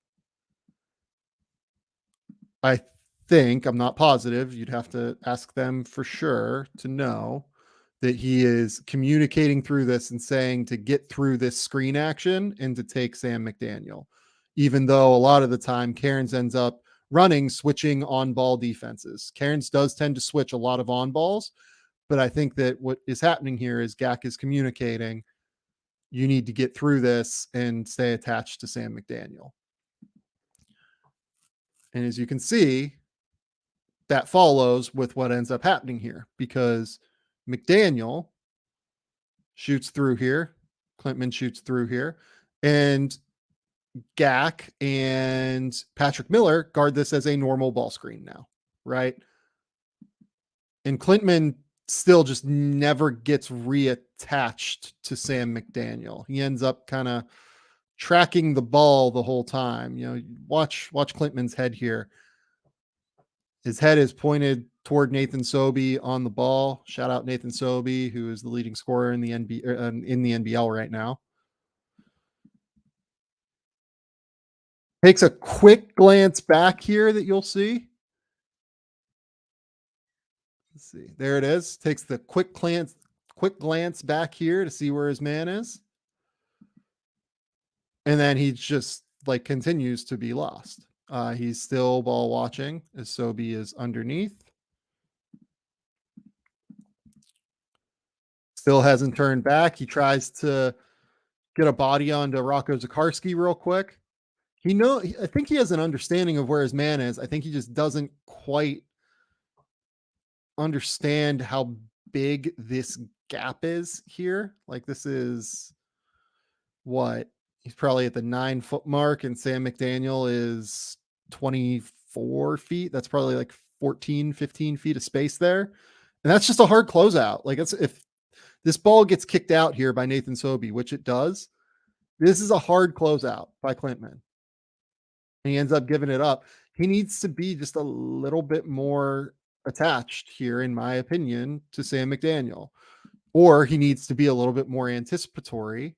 I think, I'm not positive, you'd have to ask them for sure to know that he is communicating through this and saying to get through this screen action and to take Sam McDaniel, even though a lot of the time Cairns ends up running, switching on ball defenses. Cairns does tend to switch a lot of on balls, but I think that what is happening here is Gak is communicating, you need to get through this and stay attached to Sam McDaniel. And as you can see, that follows with what ends up happening here, because McDaniel shoots through here, Klintman shoots through here, and Gak and Patrick Miller guard this as a normal ball screen now, right? And Klintman still just never gets reattached to Sam McDaniel. He ends up kind of tracking the ball the whole time. You know, watch Klintman's head here. His head is pointed toward Nathan Sobey on the ball. Shout out Nathan Sobey, who is the leading scorer in the NBL right now. Takes a quick glance back here that you'll see. Let's see. There it is. Takes the quick glance back here to see where his man is. And then he just like continues to be lost. He's still ball watching as Sobey is underneath. Still hasn't turned back. He tries to get a body onto Rocco Zakarski real quick. I think he has an understanding of where his man is. I think he just doesn't quite understand how big this gap is here. Like, this is what? He's probably at the 9-foot mark, and Sam McDaniel is 24 feet. That's probably like 14, 15 feet of space there. And that's just a hard closeout. Like, if this ball gets kicked out here by Nathan Sobey, which it does, this is a hard closeout by Klintman. And he ends up giving it up. He needs to be just a little bit more attached here, in my opinion, to Sam McDaniel. Or he needs to be a little bit more anticipatory.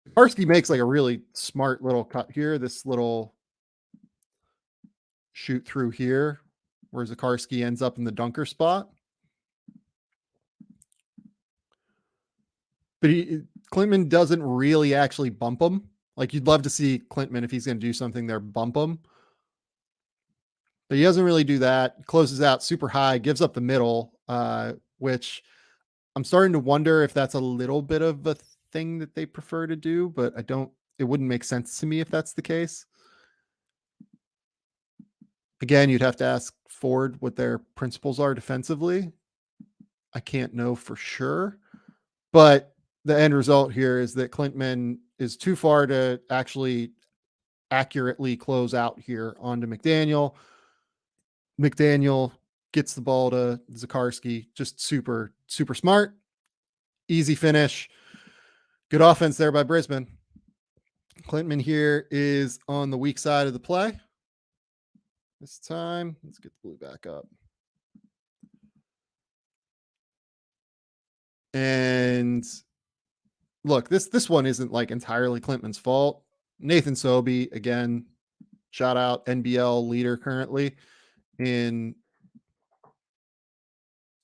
Zakarski makes like a really smart little cut here. This little shoot through here, where Zakarski ends up in the dunker spot. But Klintman doesn't really actually bump him. Like, you'd love to see Klintman, if he's going to do something there, bump him. But he doesn't really do that. Closes out super high, gives up the middle, which I'm starting to wonder if that's a little bit of a thing that they prefer to do, but it wouldn't make sense to me if that's the case. Again, you'd have to ask Ford what their principles are defensively. I can't know for sure, but the end result here is that Klintman is too far to actually accurately close out here onto McDaniel. McDaniel gets the ball to Zakarski, just super, super smart, easy finish. Good offense there by Brisbane. Klintman here is on the weak side of the play. This time, let's get the blue back up. And look, this one isn't like entirely Klintman's fault. Nathan Sobey, again, shout out, NBL leader currently in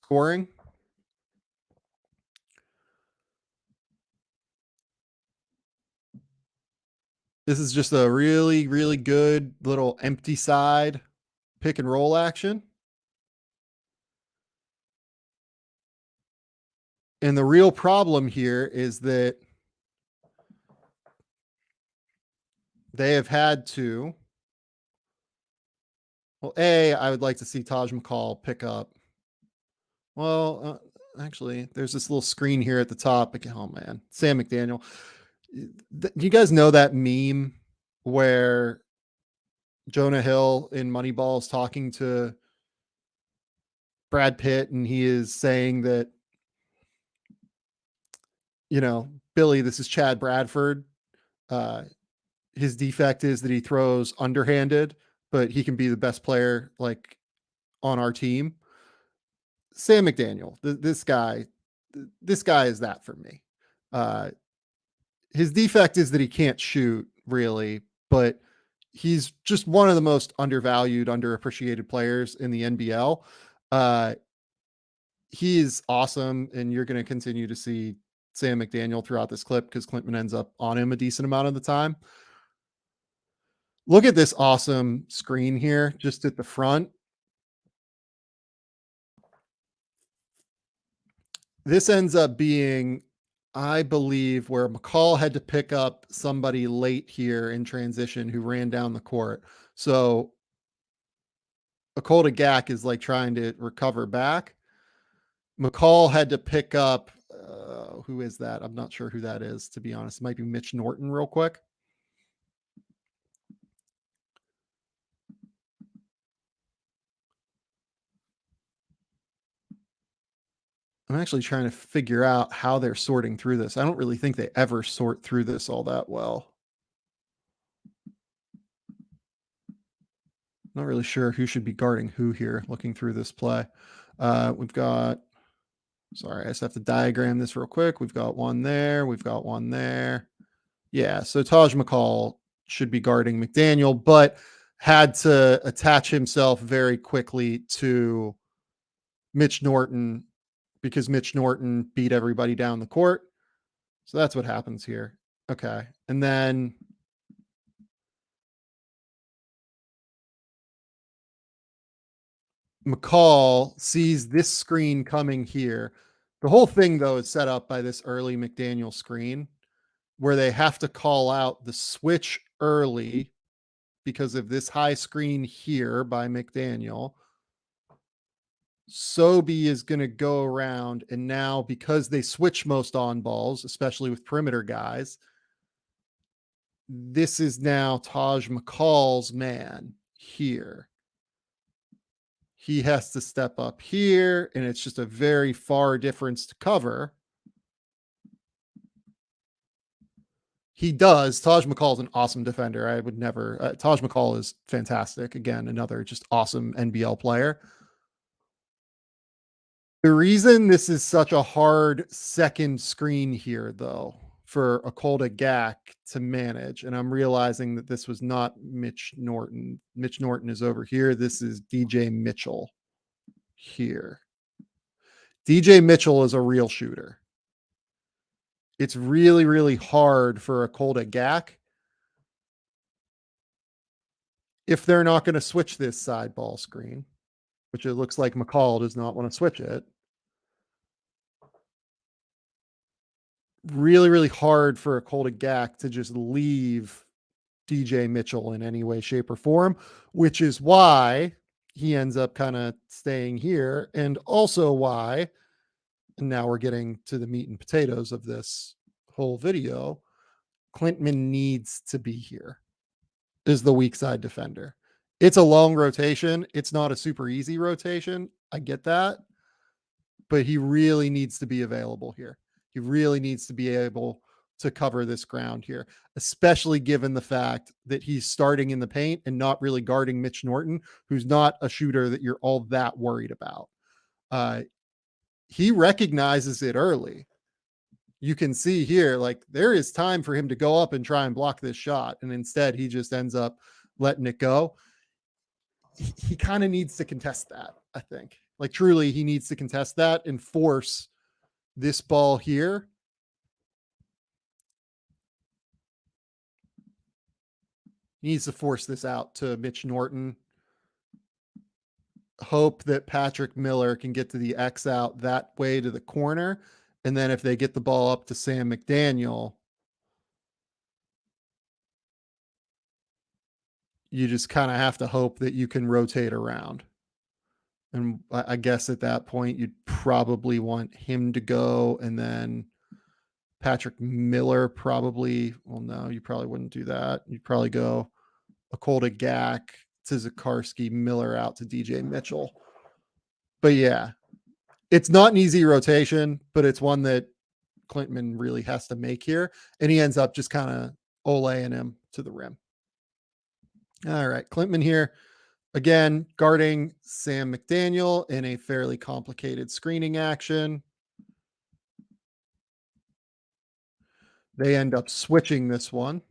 scoring. This is just a really, really good little empty side pick and roll action. And the real problem here is that they have had to. Well, I would like to see Taj McCall pick up. Well, actually, there's this little screen here at the top. Oh, man. Sam McDaniel. You guys know that meme where Jonah Hill in Moneyball is talking to Brad Pitt and he is saying that, Billy, this is Chad Bradford. His defect is that he throws underhanded, but he can be the best player like on our team. Sam McDaniel, this guy is that for me. His defect is that he can't shoot really, but he's just one of the most undervalued, underappreciated players in the NBL. He is awesome, and you're going to continue to see Sam McDaniel throughout this clip because Klintman ends up on him a decent amount of the time. Look at this awesome screen here, just at the front. This ends up being, I believe, where McCall had to pick up somebody late here in transition who ran down the court. So Akolda Gak is like trying to recover back. McCall had to pick up, who is that? I'm not sure who that is, to be honest. It might be Mitch Norton real quick. I'm actually trying to figure out how they're sorting through this. I don't really think they ever sort through this all that well. Not really sure who should be guarding who here looking through this play. We've got, sorry, I just have to diagram this real quick. We've got one there. We've got one there. Yeah, so Taj McCall should be guarding McDaniel, but had to attach himself very quickly to Mitch Norton because Mitch Norton beat everybody down the court. So that's what happens here. Okay. And then McCall sees this screen coming here. The whole thing, though, is set up by this early McDaniel screen where they have to call out the switch early because of this high screen here by McDaniel. Sobey is going to go around, and now because they switch most on balls, especially with perimeter guys, this is now Taj McCall's man here. He has to step up here, and it's just a very far difference to cover. He does. Taj McCall is an awesome defender. I would never. Taj McCall is fantastic. Again, another just awesome NBL player. The reason this is such a hard second screen here, though, for Akolda Gak to manage, and I'm realizing that this was not Mitch Norton. Mitch Norton is over here. This is DJ Mitchell here. DJ Mitchell is a real shooter. It's really, really hard for Akolda Gak if they're not going to switch this side ball screen, which it looks like McCall does not want to switch it. really, really hard for a Kolde-Gak to just leave DJ Mitchell in any way, shape, or form, which is why he ends up kind of staying here, and also why, and now we're getting to the meat and potatoes of this whole video, Klintman needs to be here, is the weak side defender. It's a long rotation. It's not a super easy rotation. I get that, but he really needs to be available here. He really needs to be able to cover this ground here, especially given the fact that he's starting in the paint and not really guarding Mitch Norton, who's not a shooter that you're all that worried about. He recognizes it early. You can see here, like, there is time for him to go up and try and block this shot. And instead, he just ends up letting it go. He kind of needs to contest that, I think. Like, truly, he needs to contest that and force this ball here. He needs to force this out to Mitch Norton. Hope that Patrick Miller can get to the X out that way to the corner. And then if they get the ball up to Sam McDaniel, you just kind of have to hope that you can rotate around. And I guess at that point, you'd probably want him to go, and then Patrick Miller probably, well, no, you probably wouldn't do that. You'd probably go a Kolde-Gak to Zakarski, Miller out to DJ Mitchell. But yeah, it's not an easy rotation, but it's one that Klintman really has to make here. And he ends up just kind of Oleing him to the rim. All right, Klintman here. Again, guarding Sam McDaniel in a fairly complicated screening action. They end up switching this one.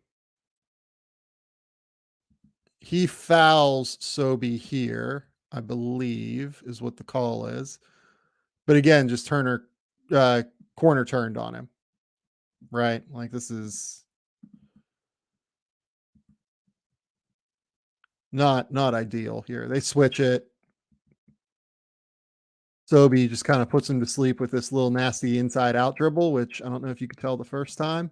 He fouls Sobi here, I believe, is what the call is. But again, just corner turned on him, right? Like, this is not ideal here. They switch it. Sobi just kind of puts him to sleep with this little nasty inside out dribble, which I don't know if you could tell the first time.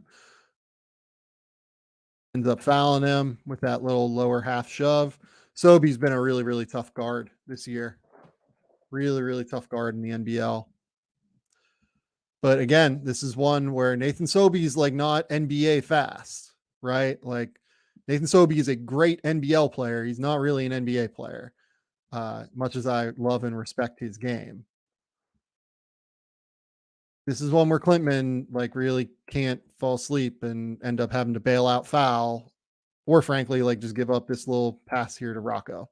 Ends up fouling him with that little lower half shove. Sobi's been a really, really tough guard this year. Really, really tough guard in the NBL. But again, this is one where Nathan Sobi is like not NBA fast, right? Like, Nathan Sobi is a great NBL player. He's not really an NBA player, much as I love and respect his game. This is one where Klintman like really can't fall asleep and end up having to bail out foul, or frankly, like just give up this little pass here to Rocco.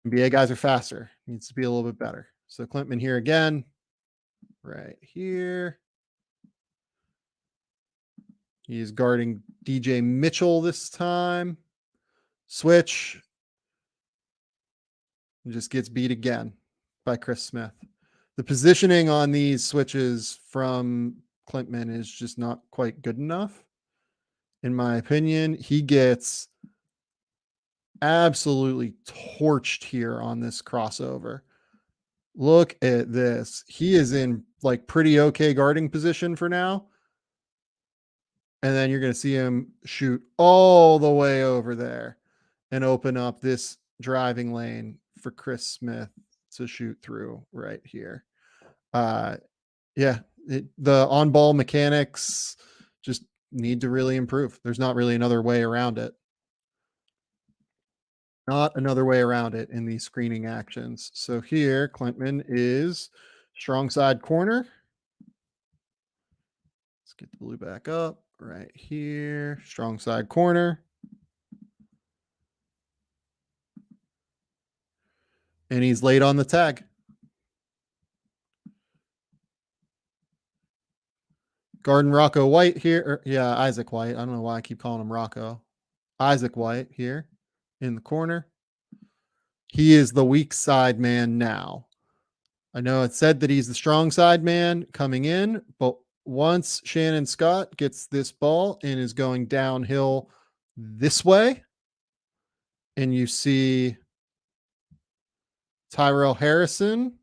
NBA guys are faster. Needs to be a little bit better. So Klintman here again, right here. He's guarding DJ Mitchell this time. Switch. And just gets beat again by Chris Smith. The positioning on these switches from Klintman is just not quite good enough. In my opinion, he gets absolutely torched here on this crossover. Look at this. He is in like pretty okay guarding position for now. And then you're going to see him shoot all the way over there and open up this driving lane for Chris Smith to shoot through right here. The on-ball mechanics just need to really improve. There's not really another way around it. Not another way around it in these screening actions. So here, Klintman is strong side corner. Let's get the blue back up right here. Strong side corner. And he's late on the tag. Garden Rocco White here. Isaac White. I don't know why I keep calling him Rocco. Isaac White here in the corner. He is the weak side man now. I know it said that he's the strong side man coming in, but once Shannon Scott gets this ball and is going downhill this way, and you see Tyrell Harrison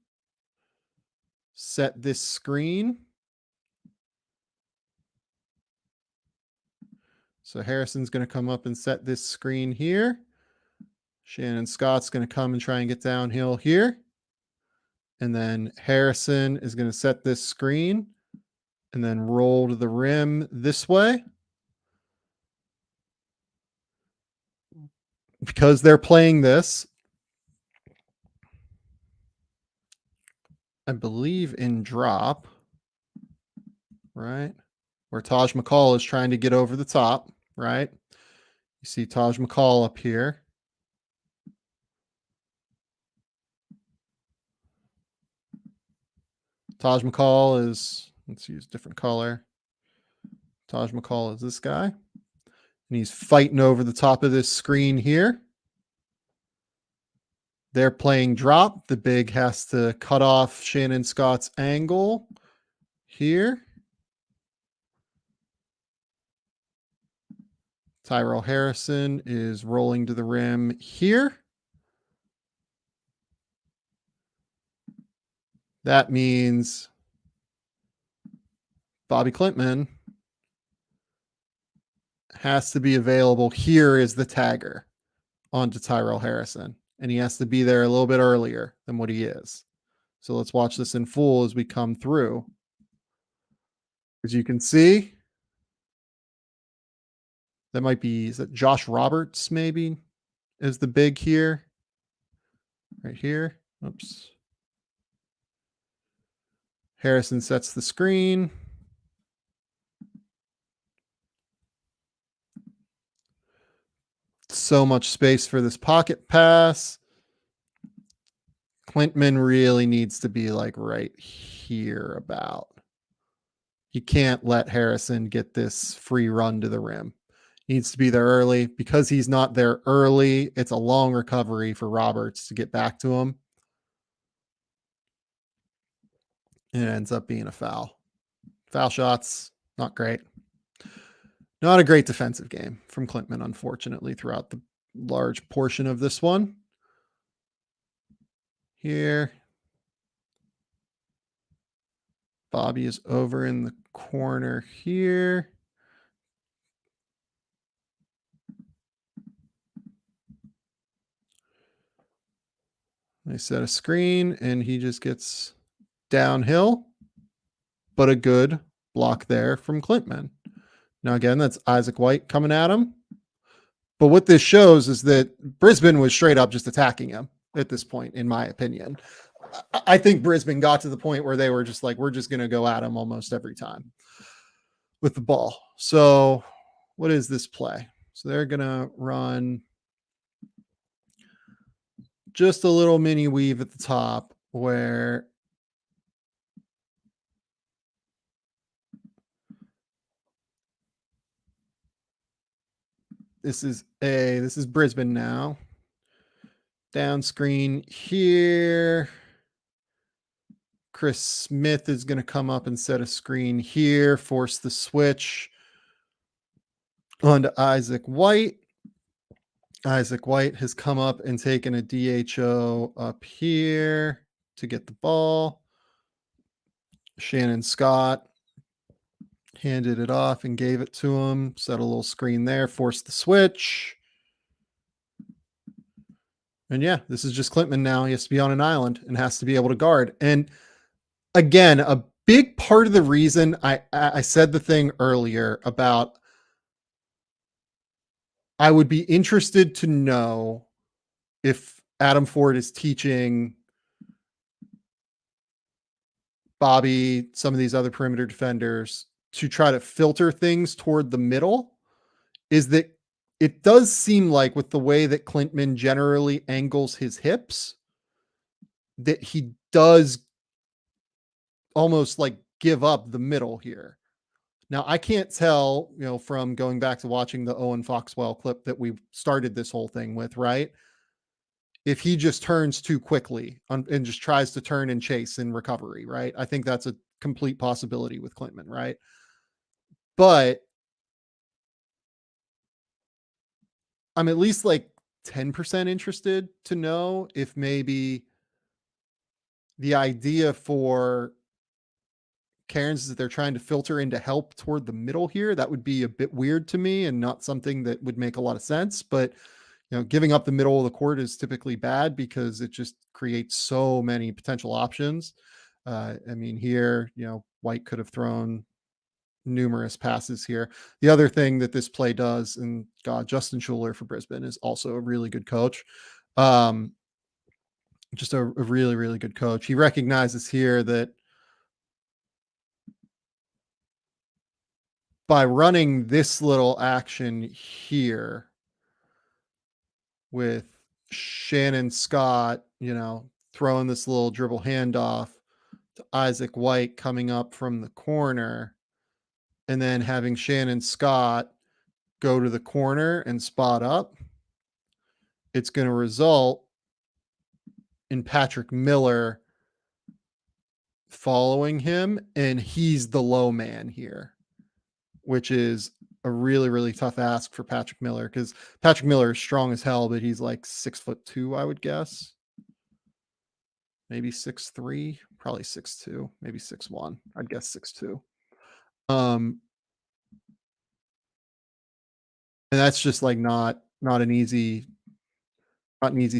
set this screen, So Harrison's going to come up and set this screen here. Shannon Scott's going to come and try and get downhill here. And then Harrison is going to set this screen and then roll to the rim this way. Because they're playing this, I believe in drop, right? Where Taj McCall is trying to get over the top, right? You see Taj McCall up here. Taj McCall is, let's use a different color. Taj McCall is this guy. And he's fighting over the top of this screen here. They're playing drop. The big has to cut off Shannon Scott's angle here. Tyrell Harrison is rolling to the rim here. That means Bobi Klintman has to be available here as the tagger onto Tyrell Harrison. And he has to be there a little bit earlier than what he is. So let's watch this in full as we come through. As you can see, that might be, is that Josh Roberts maybe is the big here? Right here. Oops. Harrison sets the screen. So much space for this pocket pass. Klintman really needs to be like right here about. He can't let Harrison get this free run to the rim. He needs to be there early. Because he's not there early, it's a long recovery for Roberts to get back to him. And it ends up being a foul. Foul shots, not great. Not a great defensive game from Klintman, unfortunately, throughout the large portion of this one. Here. Bobi is over in the corner here. They set a screen and he just gets downhill, but a good block there from Klintman. Now, again, that's Isaac White coming at him. But what this shows is that Brisbane was straight up just attacking him at this point, in my opinion. I think Brisbane got to the point where they were just like, we're just going to go at him almost every time with the ball. So what is this play? So they're going to run just a little mini weave at the top where this is Brisbane now. Down screen here. Chris Smith is going to come up and set a screen here, force the switch onto Isaac White. Isaac White has come up and taken a DHO up here to get the ball. Shannon Scott handed it off and gave it to him. Set a little screen there, forced the switch. And yeah, this is just Klintman now. He has to be on an island and has to be able to guard. And again, a big part of the reason I said the thing earlier about I would be interested to know if Adam Ford is teaching Bobi, some of these other perimeter defenders, to try to filter things toward the middle, is that it does seem like with the way that Klintman generally angles his hips, that he does almost like give up the middle here. Now, I can't tell, from going back to watching the Owen Foxwell clip that we started this whole thing with, right? If he just turns too quickly and just tries to turn and chase in recovery, right? I think that's a complete possibility with Klintman, right? But I'm at least like 10% interested to know if maybe the idea for Cairns is that they're trying to filter into help toward the middle here. That would be a bit weird to me and not something that would make a lot of sense. But, giving up the middle of the court is typically bad because it just creates so many potential options. I mean, here, White could have thrown numerous passes here. The other thing that this play does, and God, Justin Schuler for Brisbane is also a really good coach. Just a really, really good coach. He recognizes here that by running this little action here with Shannon Scott, throwing this little dribble handoff to Isaac White coming up from the corner, and then having Shannon Scott go to the corner and spot up, it's going to result in Patrick Miller following him, and he's the low man here, which is a really, really tough ask for Patrick Miller because Patrick Miller is strong as hell, but he's like 6'2", I would guess. Maybe 6'3", probably 6'2", maybe 6'1". I'd guess 6'2". And that's just like not an easy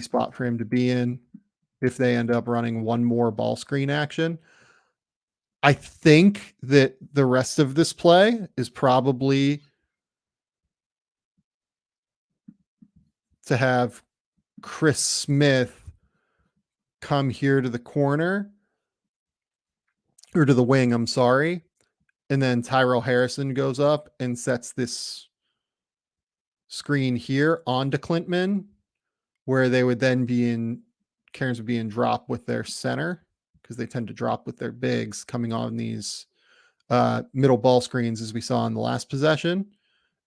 spot for him to be in if they end up running one more ball screen action. I think that the rest of this play is probably to have Chris Smith come here to the corner or to the wing, I'm sorry. And then Tyrell Harrison goes up and sets this screen here onto Klintman, where they would then Cairns would be in drop with their center because they tend to drop with their bigs coming on these middle ball screens as we saw in the last possession.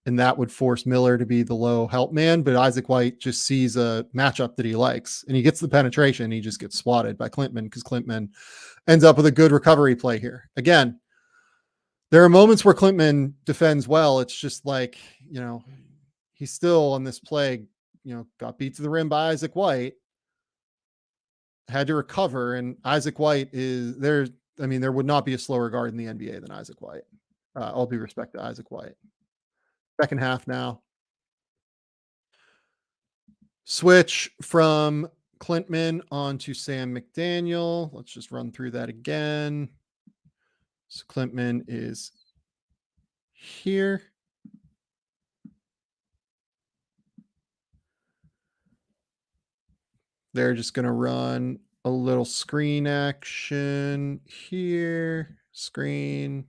And that would force Miller to be the low help man. But Isaac White just sees a matchup that he likes and he gets the penetration. He just gets swatted by Klintman because Klintman ends up with a good recovery play here. Again, there are moments where Klintman defends well. It's just like, he's still on this play, got beat to the rim by Isaac White, had to recover. And Isaac White is there. I mean, there would not be a slower guard in the NBA than Isaac White. All due respect to Isaac White. Second half now. Switch from Klintman onto Sam McDaniel. Let's just run through that again. So Klintman is here. They're just going to run a little screen action here. Screen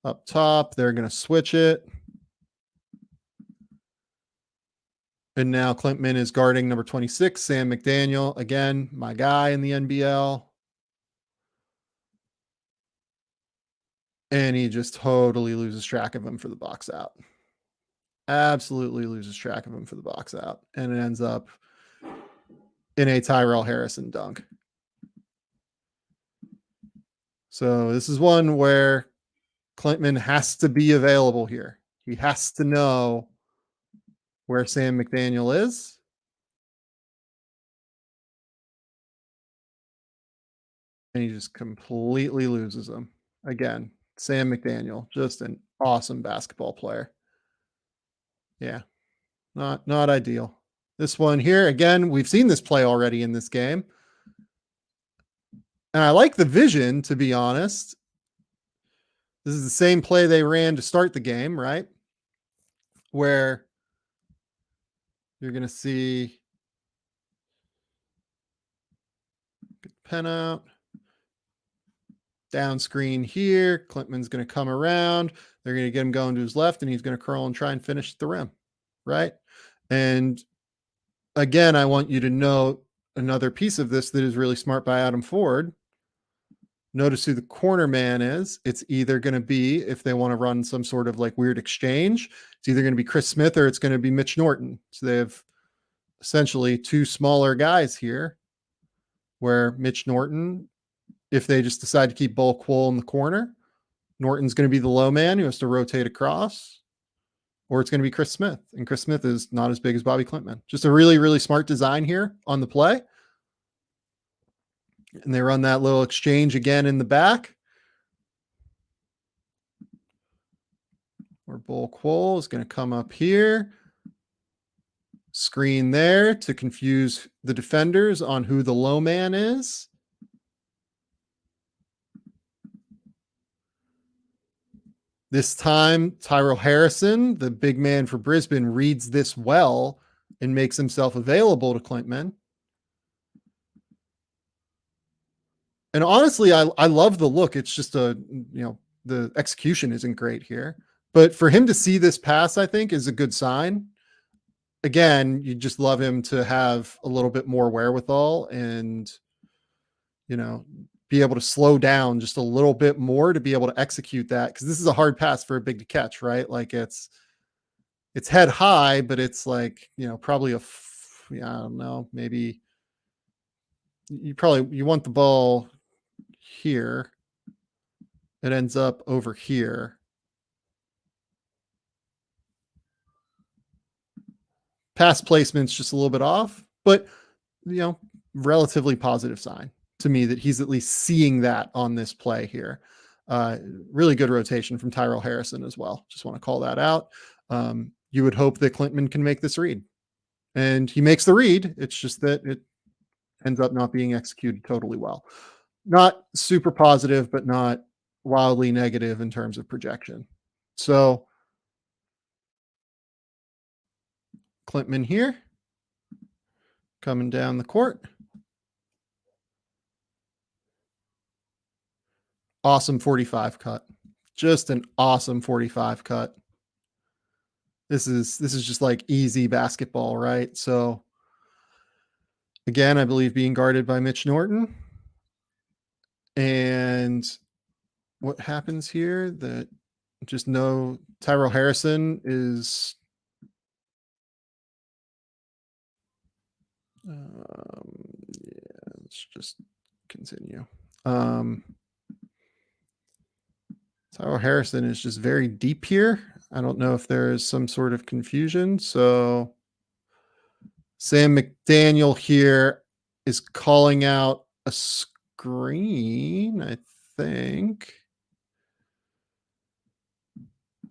up top. They're going to switch it. And now Klintman is guarding number 26, Sam McDaniel. Again, my guy in the NBL. And he just totally loses track of him for the box out. Absolutely loses track of him for the box out. And it ends up in a Tyrell Harrison dunk. So this is one where Klintman has to be available here. He has to know where Sam McDaniel is. And he just completely loses him. Again, Sam McDaniel, just an awesome basketball player. Yeah, not ideal. This one here, again, we've seen this play already in this game. And I like the vision, to be honest. This is the same play they ran to start the game, right? Where you're going to see get the pen out. Down screen here. Klintman's going to come around. They're going to get him going to his left, and he's going to curl and try and finish the rim, right? And again, I want you to note another piece of this that is really smart by Adam Ford. Notice who the corner man is. It's either going to be, if they want to run some sort of like weird exchange, it's either going to be Chris Smith or it's going to be Mitch Norton. So they have essentially two smaller guys here where Mitch Norton, if they just decide to keep Bulk Wool in the corner, Norton's going to be the low man who has to rotate across, or it's going to be Chris Smith. And Chris Smith is not as big as Bobi Klintman. Just a really, really smart design here on the play. And they run that little exchange again in the back. Where Bull Quoll is going to come up here. Screen there to confuse the defenders on who the low man is. This time, Tyrell Harrison, the big man for Brisbane, reads this well and makes himself available to Klintman. And honestly, I love the look. It's just the execution isn't great here. But for him to see this pass, I think, is a good sign. Again, you just love him to have a little bit more wherewithal and, be able to slow down just a little bit more to be able to execute that. Because this is a hard pass for a big to catch, right? Like it's head high, but it's like, probably I don't know, maybe you want the ball here. It ends up over here. Pass placement's just a little bit off, but relatively positive sign to me that he's at least seeing that on this play here. Really good rotation from Tyrell Harrison as well. Just want to call that out. You would hope that Klintman can make this read, and he makes the read. It's just that it ends up not being executed totally well. Not super positive, but not wildly negative in terms of projection. So Klintman here, coming down the court. Awesome 45 cut. Just an awesome 45 cut. This is just like easy basketball, right? So again, I believe being guarded by Mitch Norton. And what happens here that just know Tyrell Harrison is let's just continue. Tyrell Harrison is just very deep here. I don't know if there is some sort of confusion. So Sam McDaniel here is calling out a screen, I think.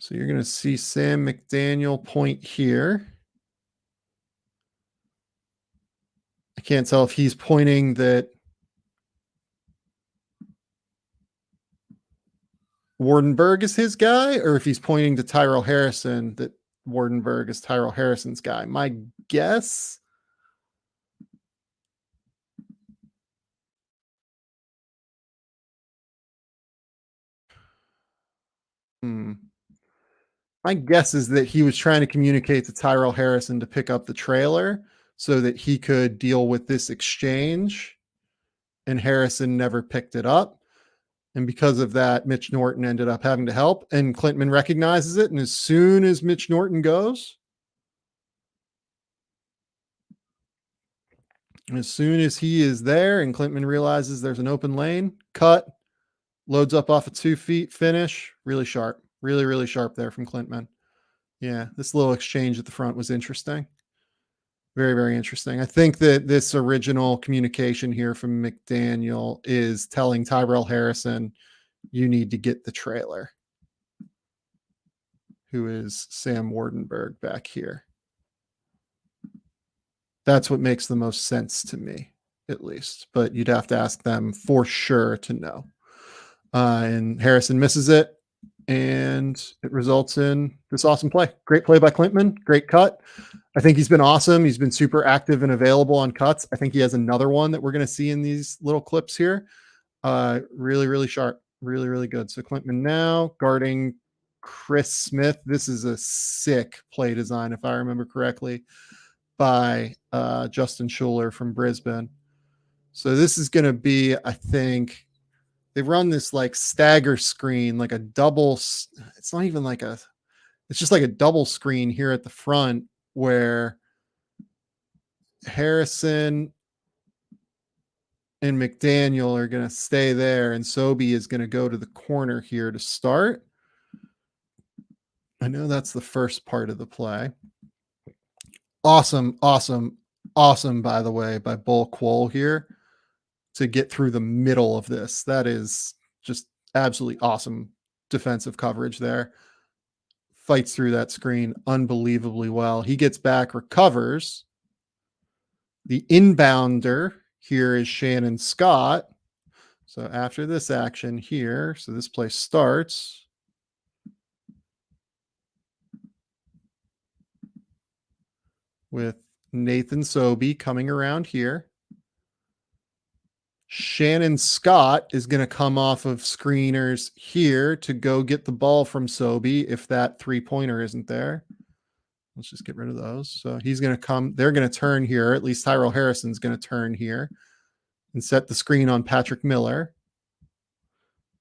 So you're going to see Sam McDaniel point here. I can't tell if he's pointing that Wardenberg is his guy, or if he's pointing to Tyrell Harrison that Wardenberg is Tyrell Harrison's guy. My guess, my guess is that he was trying to communicate to Tyrell Harrison to pick up the trailer so that he could deal with this exchange, and Harrison never picked it up. And because of that, Mitch Norton ended up having to help, and Klintman recognizes it. And as soon as Mitch Norton goes, as soon as he is there and Klintman realizes there's an open lane, cut, loads up off of 2 feet, finish, really sharp, really, really sharp there from Klintman. Yeah, this little exchange at the front was interesting. Very, very interesting. I think that this original communication here from McDaniel is telling Tyrell Harrison, you need to get the trailer, who is Sam Wardenberg back here. That's what makes the most sense to me, at least. But you'd have to ask them for sure to know. And Harrison misses it, and it results in this awesome play. Great play by Klintman. Great cut. I think he's been awesome. He's been super active and available on cuts. I think he has another one that we're going to see in these little clips here. Really, really sharp. Really, really good. So Klintman now guarding Chris Smith. This is a sick play design, if I remember correctly, by Justin Schuler from Brisbane. So this is going to be, I think, they run this like stagger screen, like a double. It's not even like it's just like a double screen here at the front where Harrison and McDaniel are going to stay there, and Sobey is going to go to the corner here to start. I know that's the first part of the play. Awesome, awesome, awesome, by the way, by Bull Quoll here to get through the middle of this. That is just absolutely awesome defensive coverage there. fights through that screen unbelievably well. He gets back, recovers. The inbounder here is Shannon Scott. So after this action here, so this play starts. With Nathan Sobey coming around here. Shannon Scott is going to come off of screeners here to go get the ball from Sobey if that three-pointer isn't there. Let's just get rid of those. So he's going to come. They're going to turn here. At least Tyrell Harrison's going to turn here and set the screen on Patrick Miller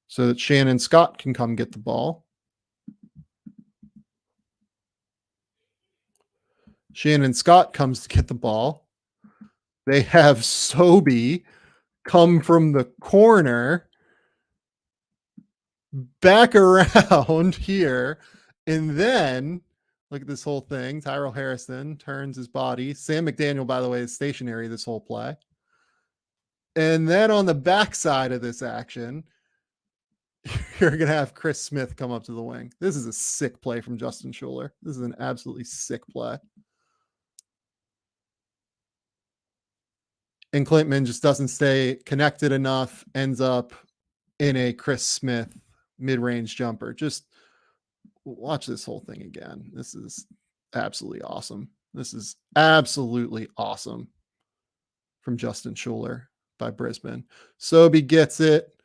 so that Shannon Scott can come get the ball. Shannon Scott comes to get the ball. They have Sobey come from the corner back around here. And then look at this whole thing. Tyrell Harrison turns his body. Sam McDaniel, by the way, is stationary this whole play. And then on the backside of this action, you're going to have Chris Smith come up to the wing. This is a sick play from Justin Schuler. This is an absolutely sick play. And Klintman just doesn't stay connected enough, ends up in a Chris Smith mid-range jumper. Just watch this whole thing again. This is absolutely awesome. This is absolutely awesome from Justin Schuler by Brisbane. Sobey gets it.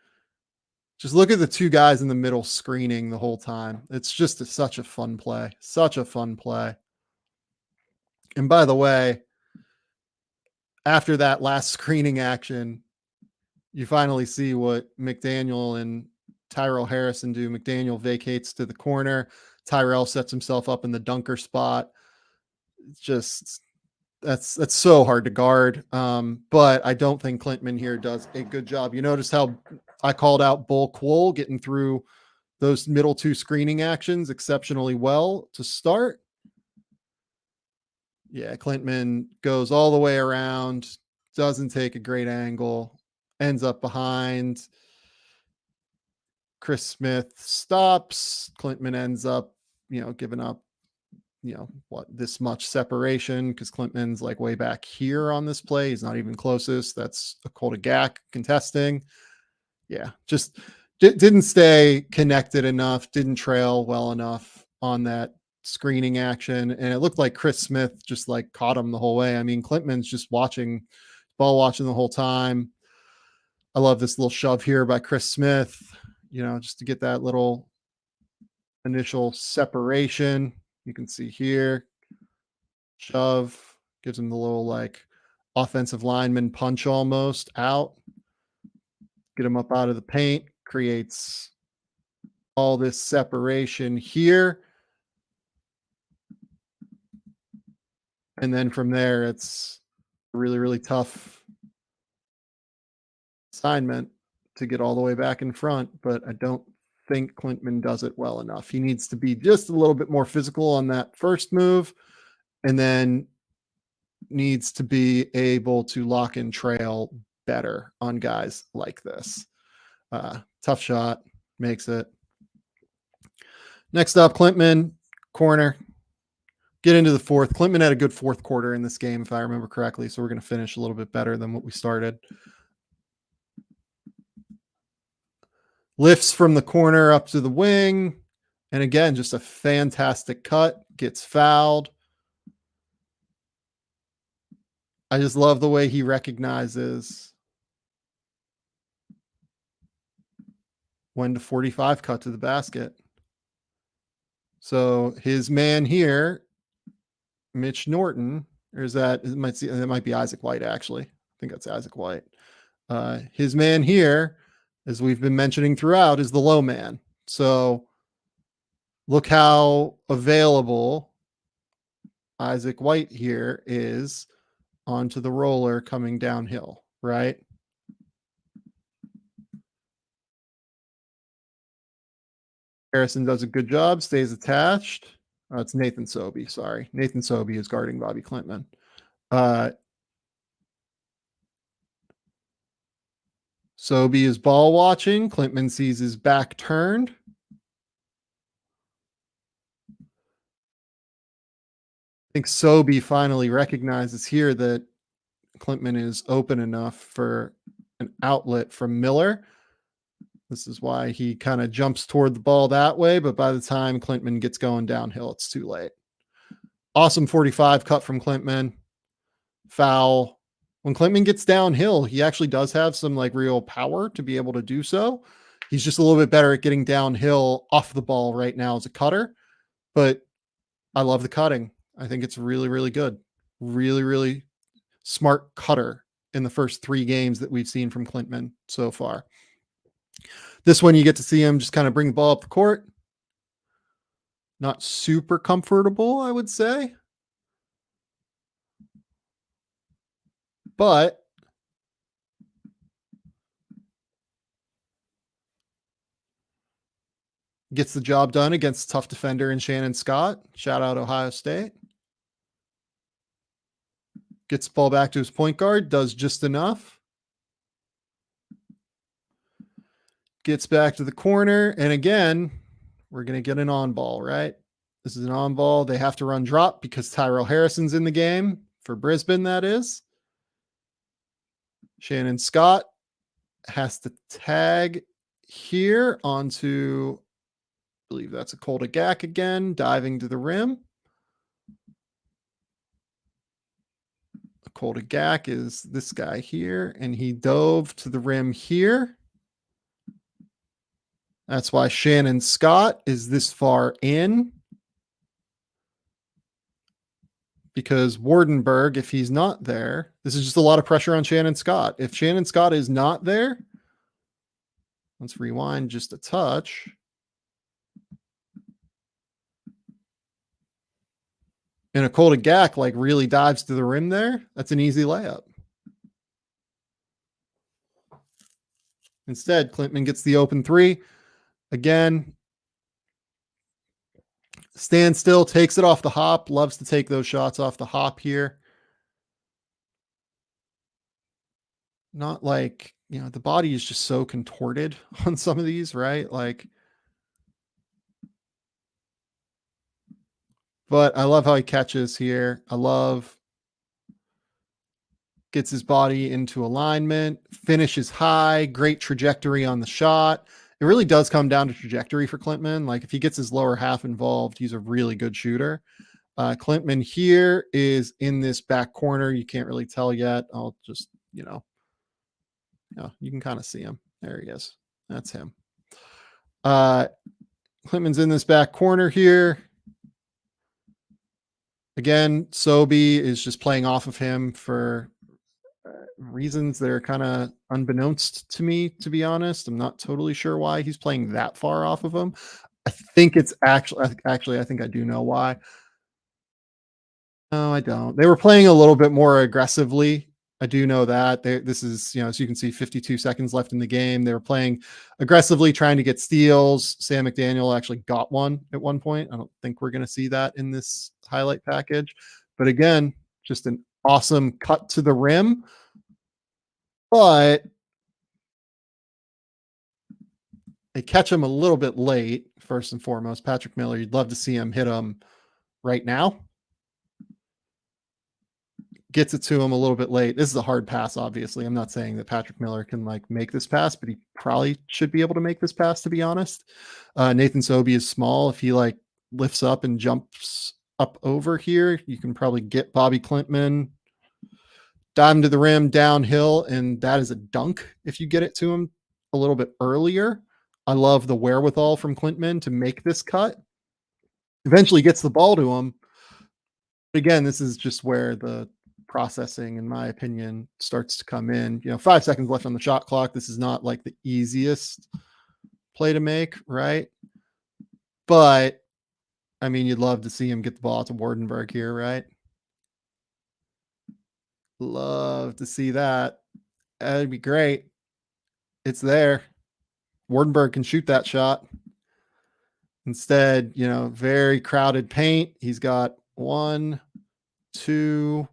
Just look at the two guys in the middle screening the whole time. It's just such a fun play. Such a fun play. And by the way, after that last screening action, you finally see what McDaniel and Tyrell Harrison do. McDaniel vacates to the corner. Tyrell sets himself up in the dunker spot. It's just that's so hard to guard. But I don't think Klintman here does a good job. You notice how I called out Bull Quoll getting through those middle two screening actions exceptionally well to start. Yeah, Klintman goes all the way around, doesn't take a great angle, ends up behind. Chris Smith stops. Klintman ends up, giving up, this much separation because Klintman's like way back here on this play. He's not even closest. That's a Kolda contesting. Yeah, just didn't stay connected enough, didn't trail well enough on that screening action. And it looked like Chris Smith just like caught him the whole way. I mean, Klintman's just ball watching the whole time. I love this little shove here by Chris Smith, just to get that little initial separation. You can see here, shove, gives him the little like offensive lineman punch almost out. Get him up out of the paint, creates all this separation here. And then from there, it's a really, really tough assignment to get all the way back in front, but I don't think Klintman does it well enough. He needs to be just a little bit more physical on that first move, and then needs to be able to lock and trail better on guys like this. Tough shot, makes it. Next up, Klintman, corner. Get into the fourth. Klintman had a good fourth quarter in this game, if I remember correctly, so we're going to finish a little bit better than what we started. Lifts from the corner up to the wing. And again, just a fantastic cut. Gets fouled. I just love the way he recognizes when to 45 cut to the basket. So his man here, Mitch Norton, or is that, it might be Isaac White, actually. I think that's Isaac White. His man here, as we've been mentioning throughout, is the low man. So look how available Isaac White here is onto the roller coming downhill, right? Harrison does a good job, stays attached. It's Nathan Sobey, sorry. Nathan Sobey is guarding Bobi Klintman. Sobey is ball watching. Klintman sees his back turned. think Sobey finally recognizes here that Klintman is open enough for an outlet from Miller. This is why he kind of jumps toward the ball that way, but by the time Klintman gets going downhill, it's too late. Awesome 45 cut from Klintman. Foul. When Klintman gets downhill, he actually does have some like real power to be able to do so. He's just a little bit better at getting downhill off the ball right now as a cutter, but I love the cutting. I think it's really, really good. Really, really smart cutter in the first 3 games that we've seen from Klintman so far. This one, you get to see him just kind of bring the ball up the court. Not super comfortable, I would say. But gets the job done against tough defender in Shannon Scott. Shout out Ohio State. Gets the ball back to his point guard, does just enough. Gets back to the corner, and again, we're going to get an on ball, right? This is an on ball. They have to run drop because Tyrell Harrison's in the game for Brisbane, that is. Shannon Scott has to tag here onto, I believe that's a Kolda Gak again, diving to the rim. Kolda Gak is this guy here, and he dove to the rim here. That's why Shannon Scott is this far in. Because Wardenberg, if he's not there, this is just a lot of pressure on Shannon Scott. If Shannon Scott is not there, let's rewind just a touch. And a Kolda Gak like really dives to the rim there. That's an easy layup. Instead, Klintman gets the open 3. Again, stands still, takes it off the hop, loves to take those shots off the hop here. Not like, you know, the body is just so contorted on some of these, right? Like, but I love how he catches here. I love gets his body into alignment, finishes high, great trajectory on the shot. It really does come down to trajectory for Klintman. Like if he gets his lower half involved, he's a really good shooter. Klintman here is in this back corner. You can't really tell yet. I'll just, you can kind of see him. There he is. That's him. Klintman's in this back corner here. Again, Sobey is just playing off of him for reasons that are kind of unbeknownst to me, to be honest. I'm not totally sure why he's playing that far off of him. I think it's actually, I think I do know why. No, I don't. They were playing a little bit more aggressively. I do know that. This is, as you can see, 52 seconds left in the game. They were playing aggressively, trying to get steals. Sam McDaniel actually got one at one point. I don't think we're going to see that in this highlight package. But again, just an awesome cut to the rim. But they catch him a little bit late, first and foremost. Patrick Miller, you'd love to see him hit him right now. Gets it to him a little bit late. This is a hard pass, obviously. I'm not saying that Patrick Miller can like make this pass, but he probably should be able to make this pass, to be honest. Nathan Sobey is small. If he like lifts up and jumps up over here, you can probably get Bobi Klintman, dive him to the rim downhill, and that is a dunk if you get it to him a little bit earlier. I love the wherewithal from Klintman to make this cut. Eventually gets the ball to him. But again, this is just where the processing, in my opinion, starts to come in. 5 seconds left on the shot clock. This is not like the easiest play to make, right? But I mean, you'd love to see him get the ball to Wardenberg here, right? Love to see that. That'd be great. It's there. Wardenberg can shoot that shot. Instead, very crowded paint. He's got 1, 2,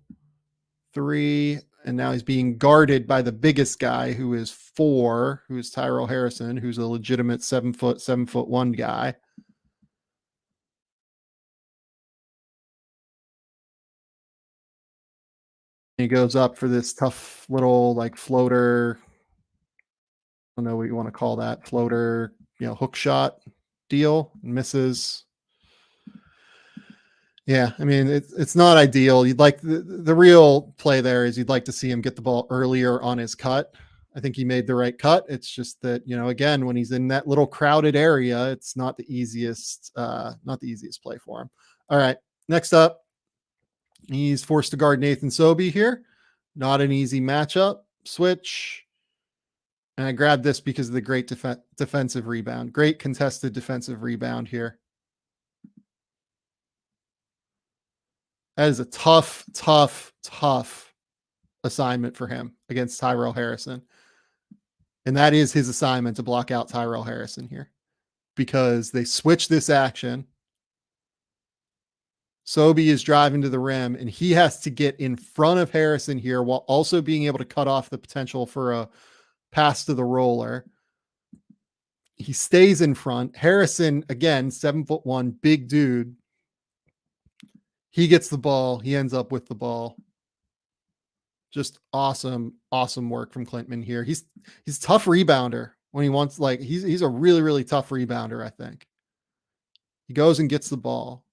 3, and now he's being guarded by the biggest guy, who is 4, who is Tyrell Harrison, who's a legitimate 7'1" guy. He goes up for this tough little like floater. I don't know what you want to call that, floater, hook shot deal, misses. Yeah, I mean it's not ideal. You'd like the real play there is you'd like to see him get the ball earlier on his cut. I think he made the right cut. It's just that, again, when he's in that little crowded area, it's not the easiest play for him. All right, next up, he's forced to guard Nathan Sobey here. Not an easy matchup. Switch. And I grabbed this because of the great defensive rebound. Great contested defensive rebound here. That is a tough assignment for him against Tyrell Harrison. And that is his assignment, to block out Tyrell Harrison here, because they switch this action. Sobey is driving to the rim, and he has to get in front of Harrison here while also being able to cut off the potential for a pass to the roller. He stays in front. Harrison, again, 7'1", big dude. He gets the ball. He ends up with the ball. Just awesome work from Klintman here. He's a tough rebounder when he wants, like, he's a really tough rebounder, I think. He goes and gets the ball.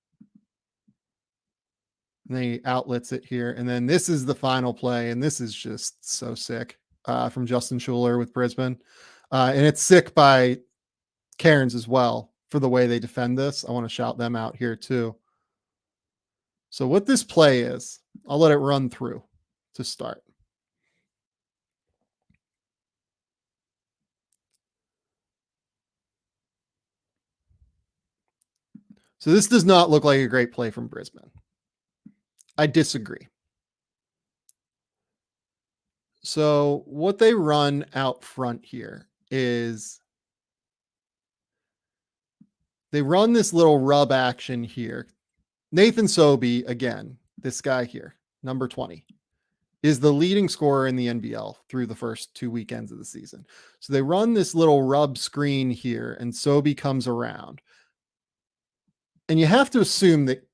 And then he outlets it here. And then this is the final play, and this is just so sick from Justin Schuler with Brisbane. And it's sick by Cairns as well for the way they defend this. I want to shout them out here too. So what this play is, I'll let it run through to start. So this does not look like a great play from Brisbane. I disagree. So what they run out front here is they run this little rub action here. Nathan Sobey, again, this guy here, number 20, is the leading scorer in the NBL through the first 2 weekends of the season. So they run this little rub screen here, and Sobey comes around. And you have to assume that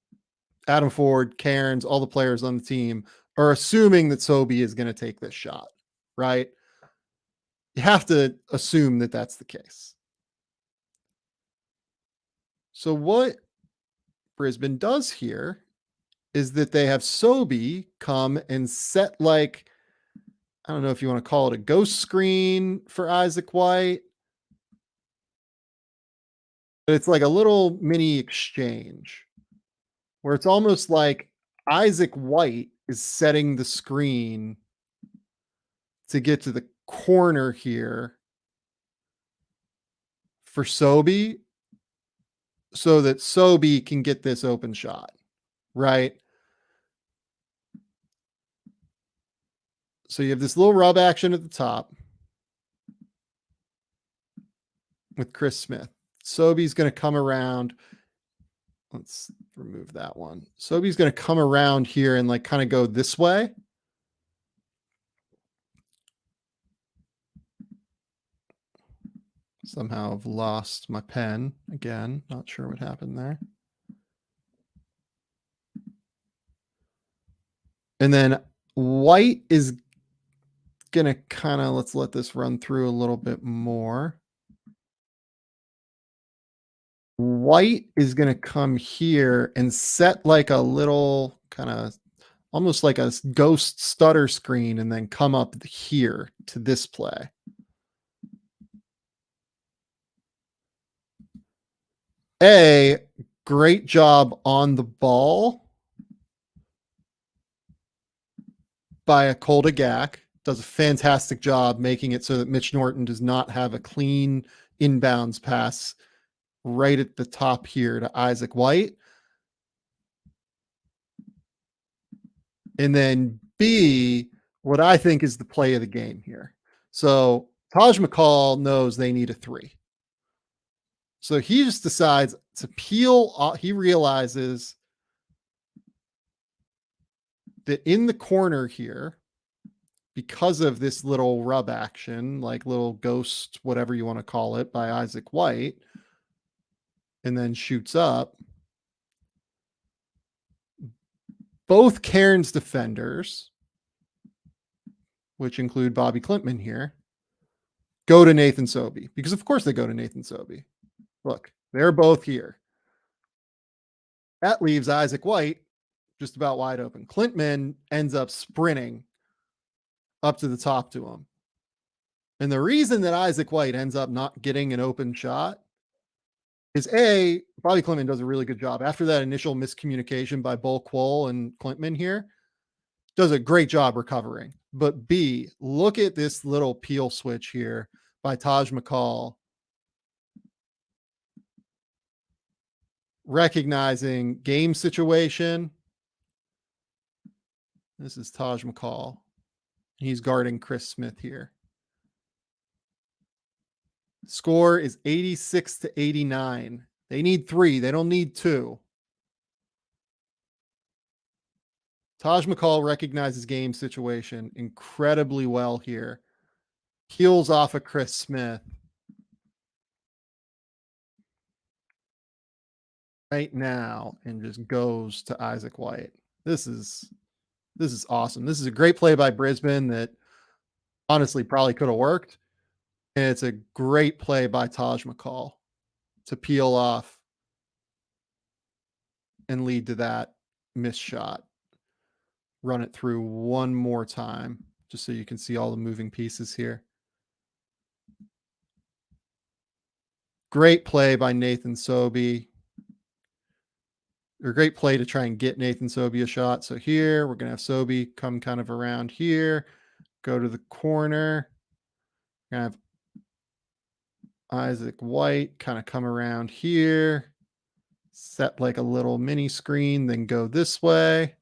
Adam Ford, Cairns, all the players on the team are assuming that Sobey is going to take this shot, right? You have to assume that that's the case. So what Brisbane does here is that they have Sobey come and set, like, I don't know if you want to call it a ghost screen for Isaac White, but it's like a little mini exchange where it's almost like Isaac White is setting the screen to get to the corner here for Sobey so that Sobey can get this open shot, right? So you have this little rub action at the top with Chris Smith. Sobey's going to come around. Let's remove that one. Sobey's going to come around here and like kind of go this way. Somehow I've lost my pen again. Not sure what happened there. And then White is going to kind of, let's let this run through a little bit more. White is going to come here and set like a little kind of almost like a ghost stutter screen and then come up here to this play. Great job on the ball by Akolda Gak. Does a fantastic job making it so that Mitch Norton does not have a clean inbounds pass right at the top here to Isaac White. And then B, what I think is the play of the game here. So Taj McCall knows they need a 3. So he just decides to peel off. He realizes that in the corner here, because of this little rub action, like little ghost, whatever you want to call it, by Isaac White, and then shoots up, both Cairns defenders which include Bobi Klintman here, go to Nathan Sobey, because of course they go to Nathan Sobey. Look, they're both here. That leaves Isaac White just about wide open. Klintman ends up sprinting up to the top to him. And the reason that Isaac White ends up not getting an open shot is Bobi Klintman does a really good job. After that initial miscommunication by Bull Quoll and Klintman here, does a great job recovering. But B, look at this little peel switch here by Taj McCall, recognizing game situation. This is Taj McCall. He's guarding Chris Smith here. Score is 86 to 89. They need 3. They don't need 2. Taj McCall recognizes game situation incredibly well here. Peels off of Chris Smith. Right now and just goes to Isaac White. This is awesome. This is a great play by Brisbane that honestly probably could have worked. And it's a great play by Taj McCall to peel off and lead to that missed shot. Run it through one more time just so you can see all the moving pieces here. Great play by Nathan Sobey. Or great play to try and get Nathan Sobey a shot. So here we're going to have Sobey come kind of around here, go to the corner. We're going to have Isaac White kind of come around here, set like a little mini screen, then go this way.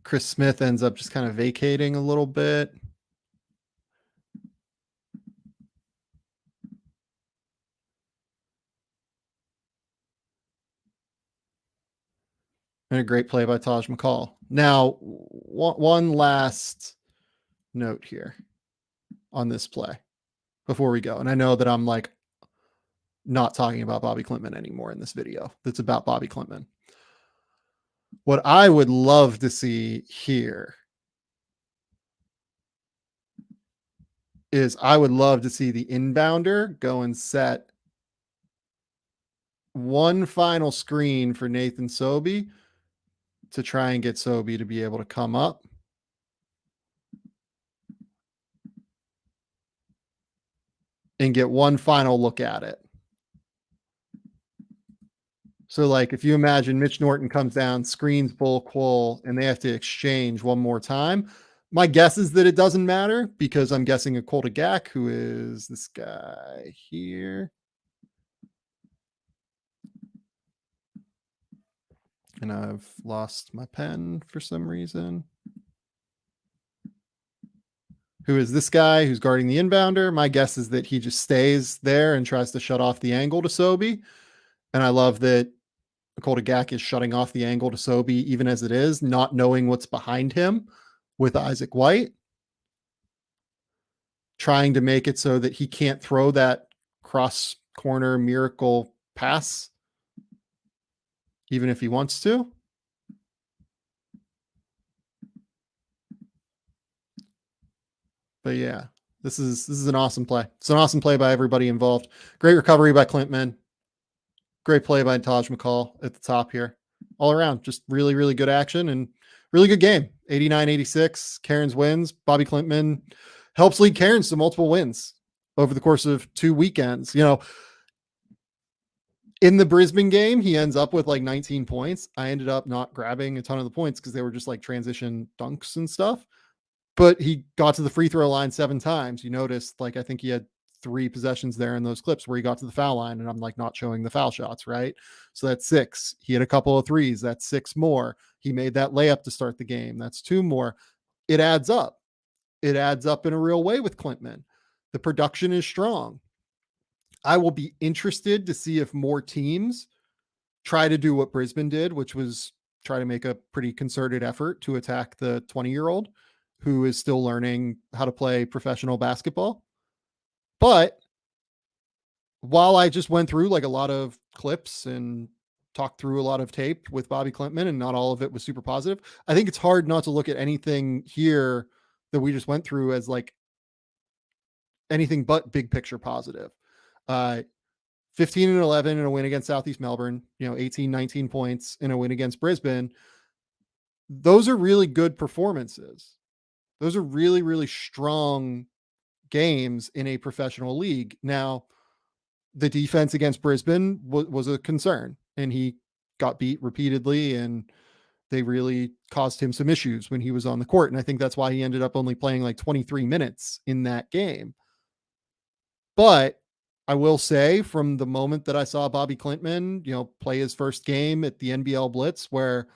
Chris Smith ends up just kind of vacating a little bit. And a great play by Taj McCall. Now, one last note here on this play before we go. And I know that I'm like not talking about Bobi Klintman anymore in this video. That's about Bobi Klintman. What I would love to see here is I would love to see the inbounder go and set one final screen for Nathan Sobey to try and get Sobey to be able to come up. And get one final look at it. So like if you imagine Mitch Norton comes down, screens Bull Quoll, and they have to exchange one more time. My guess is that it doesn't matter because I'm guessing a Quoll to Gak, who is this guy here. And I've lost my pen for some reason. Who is this guy who's guarding the inbounder? My guess is that he just stays there and tries to shut off the angle to Sobey. And I love that Quoll to Gak is shutting off the angle to Sobey even as it is, not knowing what's behind him with Isaac White. Trying to make it so that he can't throw that cross corner miracle pass even if he wants to. But yeah, this is an awesome play. It's an awesome play by everybody involved. Great recovery by Klintman. Great play by Taj McCall at the top here. All around, just really, really good action and really good game. 89-86. Cairns wins. Bobi Klintman helps lead Cairns to multiple wins over the course of 2 weekends. You know, in the Brisbane game, he ends up with like 19 points. I ended up not grabbing a ton of the points because they were just like transition dunks and stuff. But he got to the free throw line 7 times. You noticed, like, I think he had 3 possessions there in those clips where he got to the foul line and I'm like not showing the foul shots, right? So that's 6. He had a couple of threes. That's 6 more. He made that layup to start the game. That's 2 more. It adds up. It adds up in a real way with Klintman. The production is strong. I will be interested to see if more teams try to do what Brisbane did, which was try to make a pretty concerted effort to attack the 20-year-old who is still learning how to play professional basketball. But while I just went through like a lot of clips and talked through a lot of tape with Bobi Klintman, and not all of it was super positive. I think it's hard not to look at anything here that we just went through as like anything but big picture positive. 15-11 in a win against Southeast Melbourne, 18, 19 points in a win against Brisbane. Those are really good performances. Those are really, really strong games in a professional league. Now, the defense against Brisbane was a concern, and he got beat repeatedly, and they really caused him some issues when he was on the court. And I think that's why he ended up only playing like 23 minutes in that game. But I will say, from the moment that I saw Bobi Klintman, play his first game at the NBL Blitz, where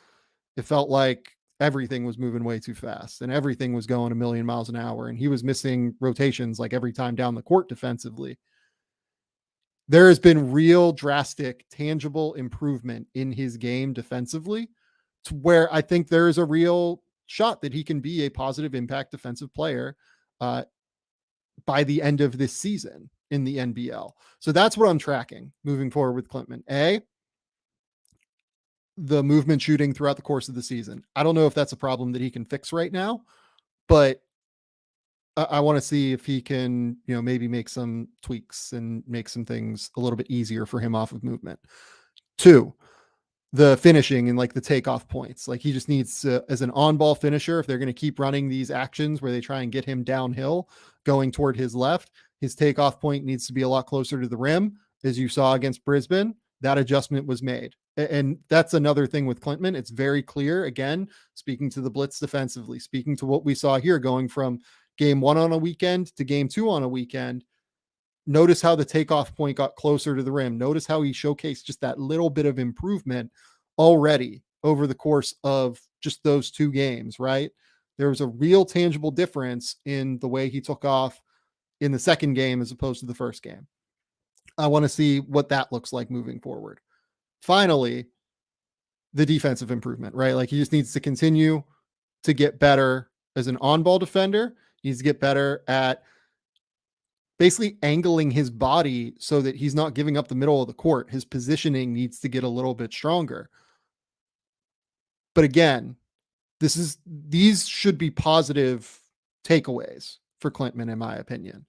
it felt like everything was moving way too fast and everything was going a million miles an hour, and he was missing rotations like every time down the court defensively. There has been real drastic, tangible improvement in his game defensively, to where I think there is a real shot that he can be a positive impact defensive player by the end of this season in the NBL. So that's what I'm tracking moving forward with Klintman. The movement shooting throughout the course of the season. I don't know if that's a problem that he can fix right now, but I want to see if he can, maybe make some tweaks and make some things a little bit easier for him off of movement. 2, the finishing and like the takeoff points. Like, he just needs to, as an on-ball finisher, if they're going to keep running these actions where they try and get him downhill going toward his left, his takeoff point needs to be a lot closer to the rim. As you saw against Brisbane, that adjustment was made. And that's another thing with Klintman. It's very clear, again, speaking to the blitz defensively, speaking to what we saw here going from game 1 on a weekend to game 2 on a weekend. Notice how the takeoff point got closer to the rim. Notice how he showcased just that little bit of improvement already over the course of just those 2 games, right? There was a real tangible difference in the way he took off in the second game as opposed to the first game. I want to see what that looks like moving forward. Finally, the defensive improvement, right? Like, he just needs to continue to get better as an on-ball defender. He needs to get better at basically angling his body so that he's not giving up the middle of the court. His positioning needs to get a little bit stronger. But again, these should be positive takeaways for Klintman, in my opinion.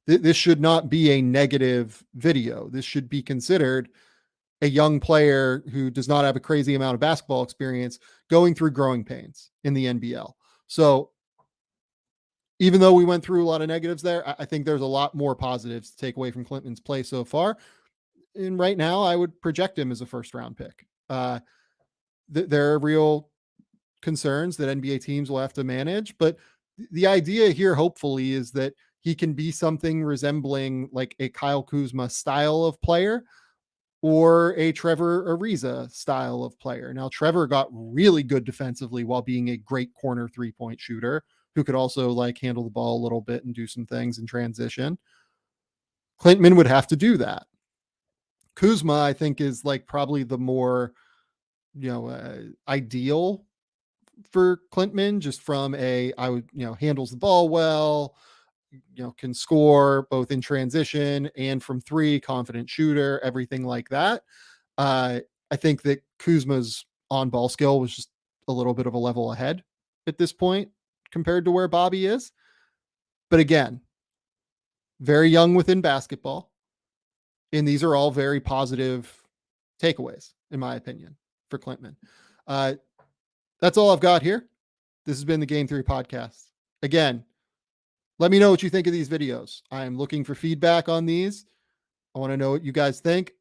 This should not be a negative video. This should be considered a young player who does not have a crazy amount of basketball experience going through growing pains in the NBL. So even though we went through a lot of negatives there, I think there's a lot more positives to take away from Klintman's play so far. And right now, I would project him as a first-round pick. There are real concerns that NBA teams will have to manage, but the idea here, hopefully, is that he can be something resembling like a Kyle Kuzma style of player or a Trevor Ariza style of player. Now, Trevor got really good defensively while being a great corner 3-point shooter who could also like handle the ball a little bit and do some things in transition. Klintman would have to do that. Kuzma, I think, is like probably the more, ideal for Klintman, just from handles the ball well, can score both in transition and from 3, confident shooter, everything like that. I think that Kuzma's on-ball skill was just a little bit of a level ahead at this point compared to where Bobi is. But again, very young within basketball. And these are all very positive takeaways, in my opinion, for Klintman. That's all I've got here. This has been the Game 3 podcast. Again, let me know what you think of these videos. I'm looking for feedback on these. I want to know what you guys think.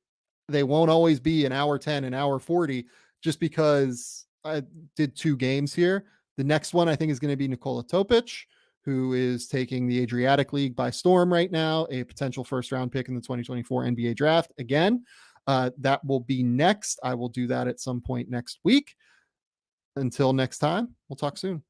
They won't always be an hour 10, an hour 40, just because I did 2 games here. The next one, I think, is going to be Nikola Topic, who is taking the Adriatic League by storm right now, a potential first-round pick in the 2024 NBA draft. Again, that will be next. I will do that at some point next week. Until next time, we'll talk soon.